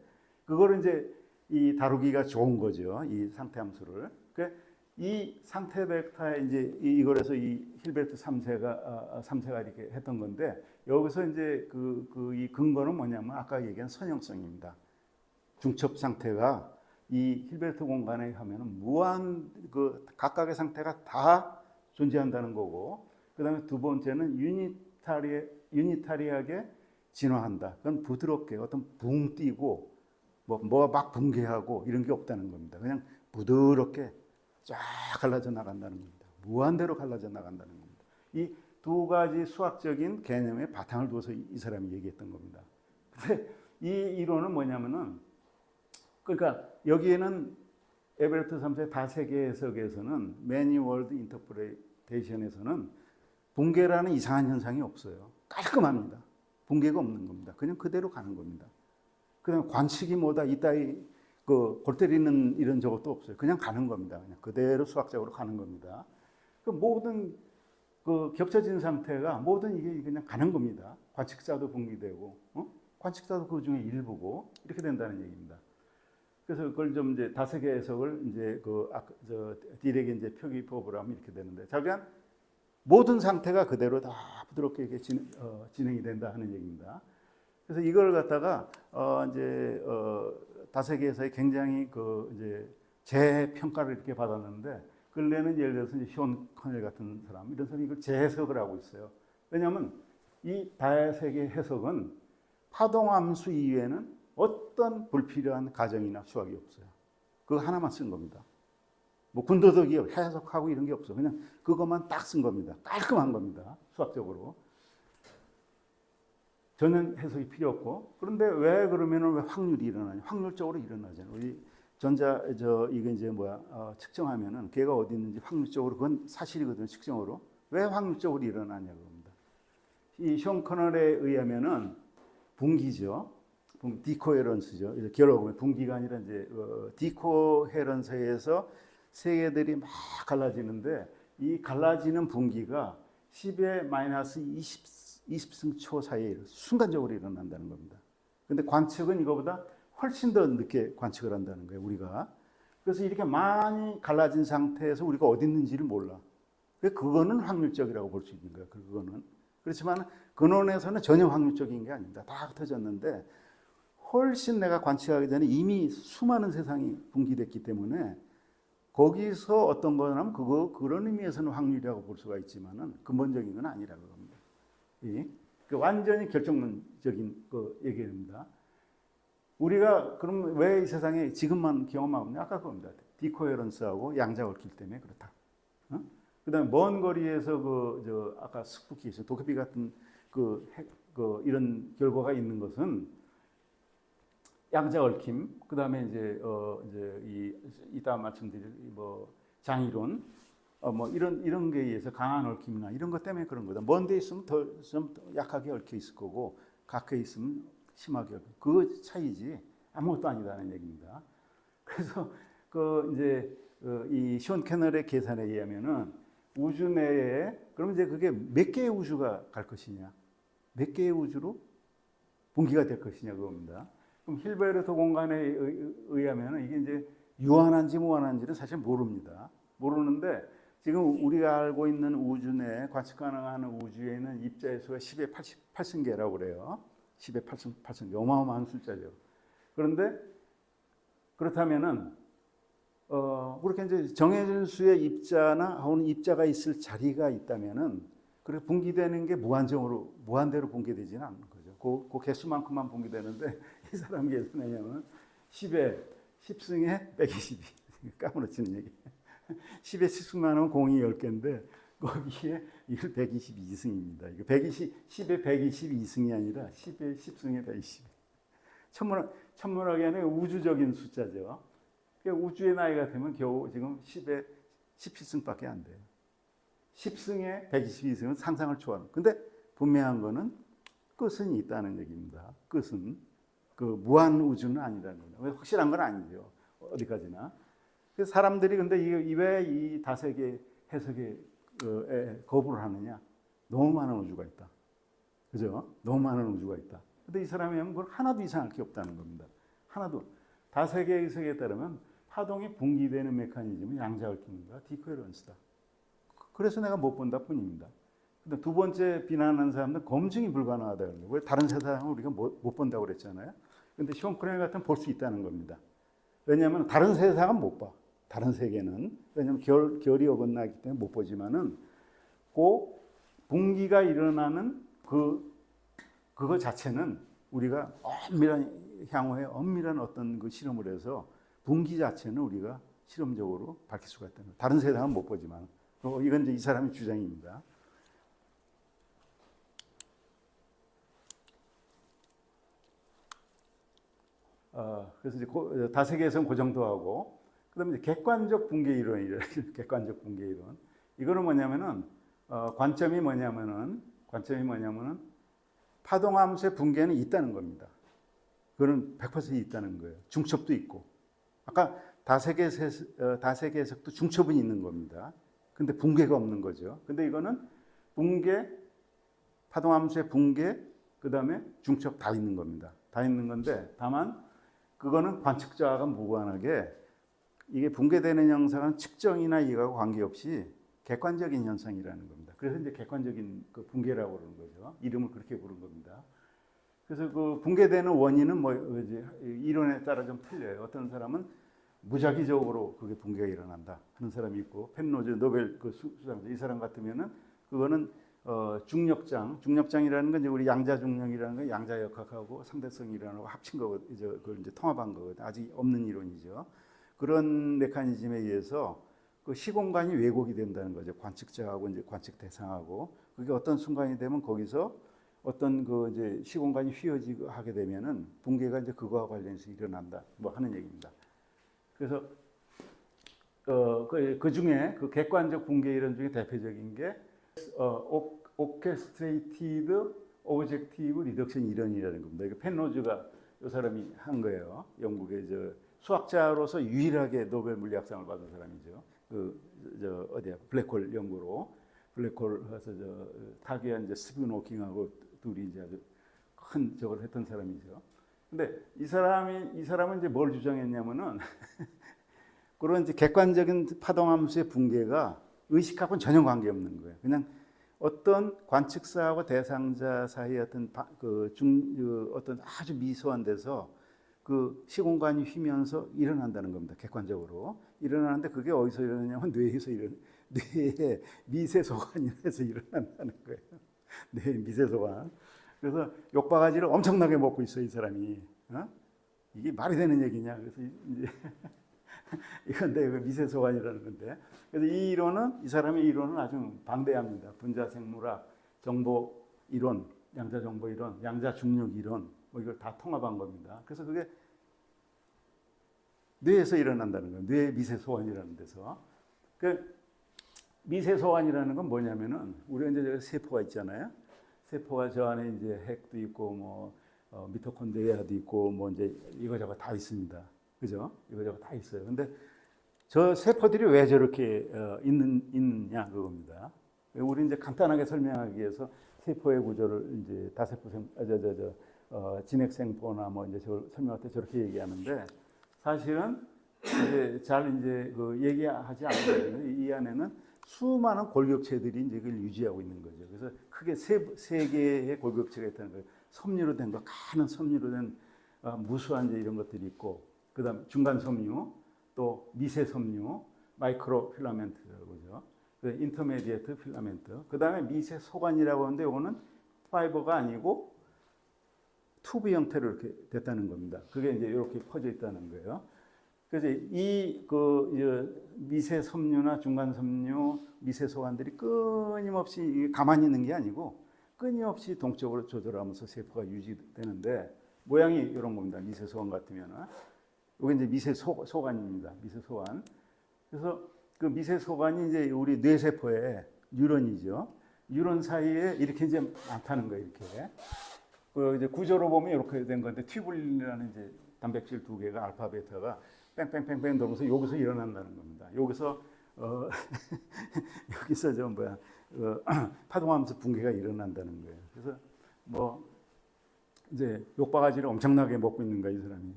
그거를 이제 이 다루기가 좋은 거죠. 이 상태 함수를. 그러니까 이 상태 벡터에 이제 이걸 해서 이 힐베르트 3세가 이렇게 했던 건데 여기서 이제 이 근거는 뭐냐면 아까 얘기한 선형성입니다. 중첩 상태가 이 힐베르트 공간에 하면은 무한 그 각각의 상태가 다 존재한다는 거고, 그다음에 두 번째는 유니타리하게 진화한다. 그건 부드럽게 어떤 붕 뛰고 뭐가 막 붕괴하고 이런 게 없다는 겁니다. 그냥 부드럽게 쫙 갈라져 나간다는 겁니다. 무한대로 갈라져 나간다는 겁니다. 이 두 가지 수학적인 개념의 바탕을 두어서 이 사람이 얘기했던 겁니다. 근데 이 이론은 뭐냐면은 그러니까 여기에는 에베르트 3세의 다세계 해석에서는 Many World Interpretation에서는 붕괴라는 이상한 현상이 없어요. 깔끔합니다. 붕괴가 없는 겁니다. 그냥 그대로 가는 겁니다. 그냥 관측이 뭐다 이따위 골 때리는 이런 저것도 없어요. 그냥 가는 겁니다. 그냥 그대로 수학적으로 가는 겁니다. 그 모든 그 겹쳐진 상태가 모든 이게 그냥 가는 겁니다. 관측자도 분기되고, 관측자도 그 중에 일부고 이렇게 된다는 얘기입니다. 그래서 그걸 좀 이제 다세계 해석을 이제 디렉의 이제 표기법으로 하면 이렇게 되는데, 자기한 모든 상태가 그대로 다 부드럽게 이렇게 진행이 된다 하는 얘기입니다. 그래서 이걸 갖다가 다세계 해석이 굉장히 이제 재평가를 이렇게 받았는데. 근래는 예를 들어서 이제 쇼 커넬 같은 사람, 이런 사람이 이걸 재해석을 하고 있어요. 왜냐하면 이 다세계 해석은 파동함수 이외에는 어떤 불필요한 가정이나 수학이 없어요. 그거 하나만 쓴 겁니다. 뭐 군더더기 해석하고 이런 게 없어. 그냥 그것만 딱 쓴 겁니다. 깔끔한 겁니다. 수학적으로. 전혀 해석이 필요 없고. 그런데 왜 그러면은 왜 확률이 일어나냐? 확률적으로 일어나잖아요. 우리 이게 이제 측정하면은 걔가 어디 있는지 확률적으로 그건 사실이거든요. 측정으로. 왜 확률적으로 일어나냐고 합니다. 이 쇼 커널에 의하면은 분기죠. 디코헤런스죠. 결국 보면 분기가 아니라 이제 디코헤런스에서 세계들이 막 갈라지는데 이 갈라지는 분기가 10의 마이너스 20승 초 사이에 순간적으로 일어난다는 겁니다. 근데 관측은 이거보다 훨씬 더 늦게 관측을 한다는 거예요, 우리가. 그래서 이렇게 많이 갈라진 상태에서 우리가 어디 있는지를 몰라. 그거는 확률적이라고 볼 수 있는 거예요, 그거는. 그렇지만 근원에서는 전혀 확률적인 게 아닙니다. 다 흩어졌는데 훨씬 내가 관측하기 전에 이미 수많은 세상이 분기됐기 때문에 거기서 어떤 거냐면 그런 의미에서는 확률이라고 볼 수가 있지만은 근본적인 건 아니라고 합니다. 완전히 결정론적인 얘기입니다. 우리가 그럼 왜 이 세상에 지금만 경험하고 있냐? 아까 그겁니다. 디코헤런스하고 양자 얽힐 때문에 그렇다. 그다음에 먼 거리에서 아까 스푸키, 도깨비 같은 이런 결과가 있는 것은 양자 얽힘, 그다음에 이제 이따 말씀드릴 장이론, 이런 게 의해서 강한 얽힘이나 이런 것 때문에 그런 거다. 먼 데 있으면 좀 약하게 얽혀 있을 거고 가까이 있으면 심하게 얽혀. 그 차이지 아무것도 아니다는 얘기입니다. 그래서 이 쇼 캐널의 계산에 의하면은 우주 내에 그럼 이제 그게 몇 개의 우주가 갈 것이냐, 몇 개의 우주로 분기가 될 것이냐 그겁니다. 그럼 힐베르트 공간에 의하면 이게 이제 유한한지 무한한지는 사실 모릅니다. 모르는데 지금 우리가 알고 있는 우주 내에 관측 가능한 우주에는 입자의 수가 10의 88승계라고 그래요. 10의 8승계 어마어마한 숫자죠. 그런데 그렇다면은 그렇게 이제 정해진 수의 입자나 혹은 입자가 있을 자리가 있다면은 그렇게 분기되는 게 무한대로 분기되지는 않는 거죠. 그 개수만큼만 분기되는데 이 사람 계산하냐면 10승에 122 까무러치는 얘기. 10에 10승만 하면 공이 10개인데 거기에 이걸 122승입니다. 이거 10에 122승이 아니라 10에 10승에 122. 천문학에는 우주적인 숫자죠. 우주의 나이가 되면 겨우 지금 10에 17승밖에 안 돼요. 10승에 122승은 상상을 초월하는. 근데 분명한 거는 끝은 있다는 얘기입니다. 끝은 무한 우주는 아니라는 거예요. 확실한 건 아니죠. 어디까지나. 그래서 사람들이 근데 왜 이 다세계 해석에 거부를 하느냐? 너무 많은 우주가 있다. 그죠? 너무 많은 우주가 있다. 근데 이 사람이 하면 그걸 하나도 이상할 게 없다는 겁니다. 하나도. 다세계 해석에 따르면 파동이 분기되는 메커니즘은 양자 얽힘과 디코헤런스다. 그래서 내가 못 본다 뿐입니다. 근데 두 번째 비난하는 사람들은 검증이 불가능하다는 거예요. 왜 다른 세상을 우리가 못 본다고 그랬잖아요. 근데 쇼 커넬 같은 볼 수 있다는 겁니다. 왜냐하면 다른 세상은 못 봐. 다른 세계는. 왜냐하면 결이 어긋나기 때문에 못 보지만은 그 분기가 일어나는 그거 자체는 우리가 향후에 엄밀한 어떤 실험을 해서 분기 자체는 우리가 실험적으로 밝힐 수가 있다는 거예요. 다른 세상은 못 보지만. 이건 이제 이 사람의 주장입니다. 그래서 이제 다세계에서는 그 정도 하고, 그다음에 이제 객관적 붕괴 이론이래요. 객관적 붕괴 이론. 이거는 뭐냐면은 관점이 뭐냐면은 파동함수의 붕괴는 있다는 겁니다. 그거는 100% 있다는 거예요. 중첩도 있고. 아까 다세계 해석도 중첩은 있는 겁니다. 근데 붕괴가 없는 거죠. 근데 이거는 붕괴, 파동함수의 붕괴, 그다음에 중첩 다 있는 겁니다. 다 있는 건데 다만 그거는 관측자와 무관하게 이게 붕괴되는 현상은 측정이나 이거와 관계없이 객관적인 현상이라는 겁니다. 그래서 이제 객관적인 그 붕괴라고 그러는 거죠. 이름을 그렇게 부른 겁니다. 그래서 그 붕괴되는 원인은 뭐 이론에 따라 좀 틀려요. 어떤 사람은 무작위적으로 그게 붕괴가 일어난다 하는 사람이 있고, 펜로즈 노벨 그 수상자 이 사람 같으면은 그거는 중력장이라는 건 이제 우리 양자중력이라는 건 양자역학하고 상대성이라는 거 합친 거 이제 그걸 이제 통합한 거거든. 아직 없는 이론이죠. 그런 메커니즘에 의해서 그 시공간이 왜곡이 된다는 거죠. 관측자하고 이제 관측 대상하고 그게 어떤 순간이 되면 거기서 어떤 그 이제 시공간이 휘어지게 되면은 붕괴가 이제 그거와 관련해서 일어난다 뭐 하는 얘기입니다. 그래서 그 중에 그 객관적 붕괴 이론 중에 대표적인 게 오케스트레이티드 오브젝티브 리덕션 이론이라는 겁니다. 이거 펜로즈가 이 사람이 한 거예요. 영국의 수학자로서 유일하게 노벨 물리학상을 받은 사람이죠. 어디야 블랙홀 연구로 블랙홀 해서 타기한 이제 스티븐 호킹하고 둘이 이제 아주 큰 저걸 했던 사람이죠. 근데 이 사람은 이제 뭘 주장했냐면은 그런 이제 객관적인 파동함수의 붕괴가 의식하고는 전혀 관계없는 거예요. 그냥 어떤 관측사하고 대상자 사이의 어떤 어떤 아주 미소한 데서 그 시공간이 휘면서 일어난다는 겁니다. 객관적으로 일어나는데 그게 어디서 일어나냐면 뇌의 미세소관에서 일어난다는 거예요. 뇌의 미세소관. 그래서 욕바가지를 엄청나게 먹고 있어 이 사람이. 이게 말이 되는 얘기냐? 그래서 이제 이건 내 미세소관이라는 건데. 그래서 이 사람의 이론은 아주 방대합니다. 분자생물학, 정보 이론, 양자정보 이론, 양자중력 이론, 뭐 이걸 다 통합한 겁니다. 그래서 그게 뇌에서 일어난다는 거예요. 뇌 미세소환이라는 데서. 그 미세소환이라는 건 뭐냐면은 우리가 이제 세포가 있잖아요. 세포가 저 안에 이제 핵도 있고 뭐 미토콘드리아도 있고 뭐 이제 이거저거 다 있습니다. 그죠? 이거저거 다 있어요. 근데 저 세포들이 왜 저렇게 있느냐 그겁니다. 우리 이제 간단하게 설명하기 위해서 세포의 구조를 이제 다세포생 진핵생포나 뭐 이제 저걸 설명할 때 저렇게 얘기하는데 사실은 이제 잘 이제 그 얘기하지 않거든요. 이 안에는 수많은 골격체들이 이제 그걸 유지하고 있는 거죠. 그래서 크게 세 개의 골격체가 있다는 거예요. 섬유로 된 거, 가는 섬유로 된 무수한 이제 이런 것들이 있고, 그다음 중간 섬유, 또 미세 섬유, 마이크로 필라멘트라고 그러죠. 인터메디에이트 필라멘트. 그다음에 미세 소관이라고 하는데 이거는 파이버가 아니고 튜브 형태로 이렇게 됐다는 겁니다. 그게 이제 이렇게 퍼져 있다는 거예요. 그래서 미세 섬유나 중간 섬유, 미세 소관들이 끊임없이 가만히 있는 게 아니고 끊임없이 동적으로 조절하면서 세포가 유지되는데 모양이 이런 겁니다. 미세 소관 같으면은 이게 이제 미세 소관입니다. 미세 소관. 그래서 그 미세 소관이 이제 우리 뇌세포의 뉴런이죠. 뉴런 사이에 이렇게 이제 많다는 거예요. 이렇게. 그 이제 구조로 보면 이렇게 된 건데 튜뷸린이라는 이제 단백질 두 개가 알파 베타가 뺑뺑뺑뺑 돌면서 여기서 일어난다는 겁니다. 여기서 여기서 파동하면서 붕괴가 일어난다는 거예요. 그래서 뭐 이제 욕바가지를 엄청나게 먹고 있는 거야 이 사람이.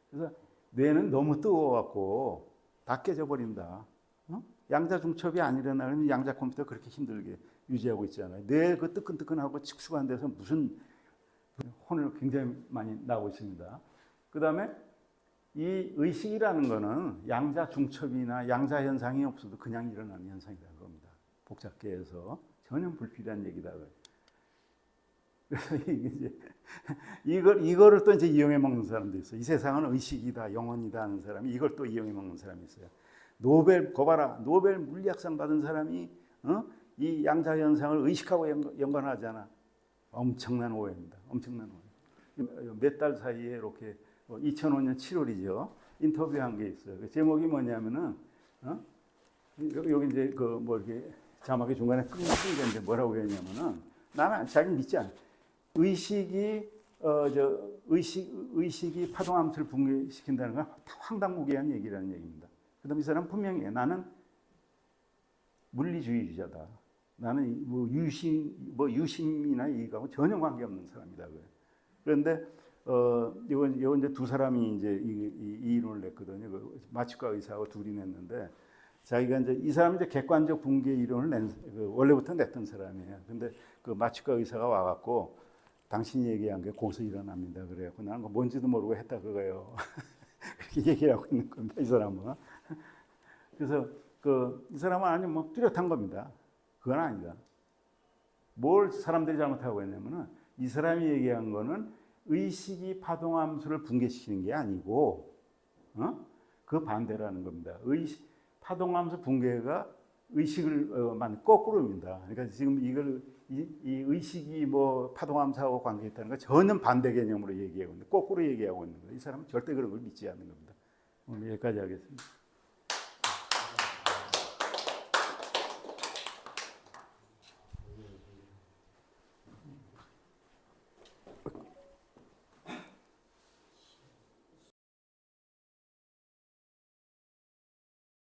그래서 뇌는 너무 뜨거워갖고 다 깨져 버린다. 양자 중첩이 안 일어나면 양자 컴퓨터 그렇게 힘들게 유지하고 있잖아요. 뇌 그 뜨끈뜨끈하고 칙수가 돼서 무슨 혼을 굉장히 많이 나고 있습니다. 그 다음에 이 의식이라는 거는 양자 중첩이나 양자 현상이 없어도 그냥 일어나는 현상이라는 겁니다. 복잡게 해서 전혀 불필요한 얘기다. 그래서 이제 이거를 또 이제 이용해 먹는 사람도 있어요. 이 세상은 의식이다, 영혼이다 하는 사람이 이걸 또 이용해 먹는 사람이 있어요. 노벨 물리학상 받은 사람이 이 양자 현상을 의식하고 연관하잖아. 엄청난 오해입니다. 엄청난 오해. 몇 달 사이에 이렇게 2005년 7월이죠. 인터뷰한 게 있어요. 그 제목이 뭐냐면은 여기 이제 그 뭐 이렇게 자막의 중간에 끈 게인데 뭐라고 했냐면은 나는 자기 믿지 않아. 의식이 의식이 파동함수를 붕괴시킨다는 건 황당무계한 얘기라는 얘기입니다. 그다음 이 사람 분명히 나는 물리주의자다. 나는 뭐 유심이나 이거하고 전혀 관계없는 사람이다. 그런데 이건 이제 두 사람이 이제 이 이론을 냈거든요. 그 마취과 의사하고 둘이 냈는데 자기가 이제 이 사람이 이제 객관적 붕괴 이론을 원래부터 냈던 사람이에요. 근데 그 마취과 의사가 와갖고 당신이 얘기한 게 거기서 일어납니다. 그래갖고 나는 뭐 뭔지도 모르고 했다 그거예요. 그렇게 얘기하고 있는 겁니다. 이 사람은. 그래서 이 사람은 아니 뭐 뚜렷한 겁니다. 그건 아니다. 뭘 사람들이 잘못하고 있냐면은 이 사람이 얘기한 거는 의식이 파동함수를 붕괴시키는 게 아니고 그 반대라는 겁니다. 파동함수 붕괴가 의식을 거꾸로입니다. 그러니까 지금 이 의식이 뭐 파동함수하고 관계 있다는 거 전혀 반대 개념으로 얘기하고 있는데 거꾸로 얘기하고 있는 거예요. 이 사람은 절대 그런 걸 믿지 않는 겁니다. 오늘 여기까지 하겠습니다.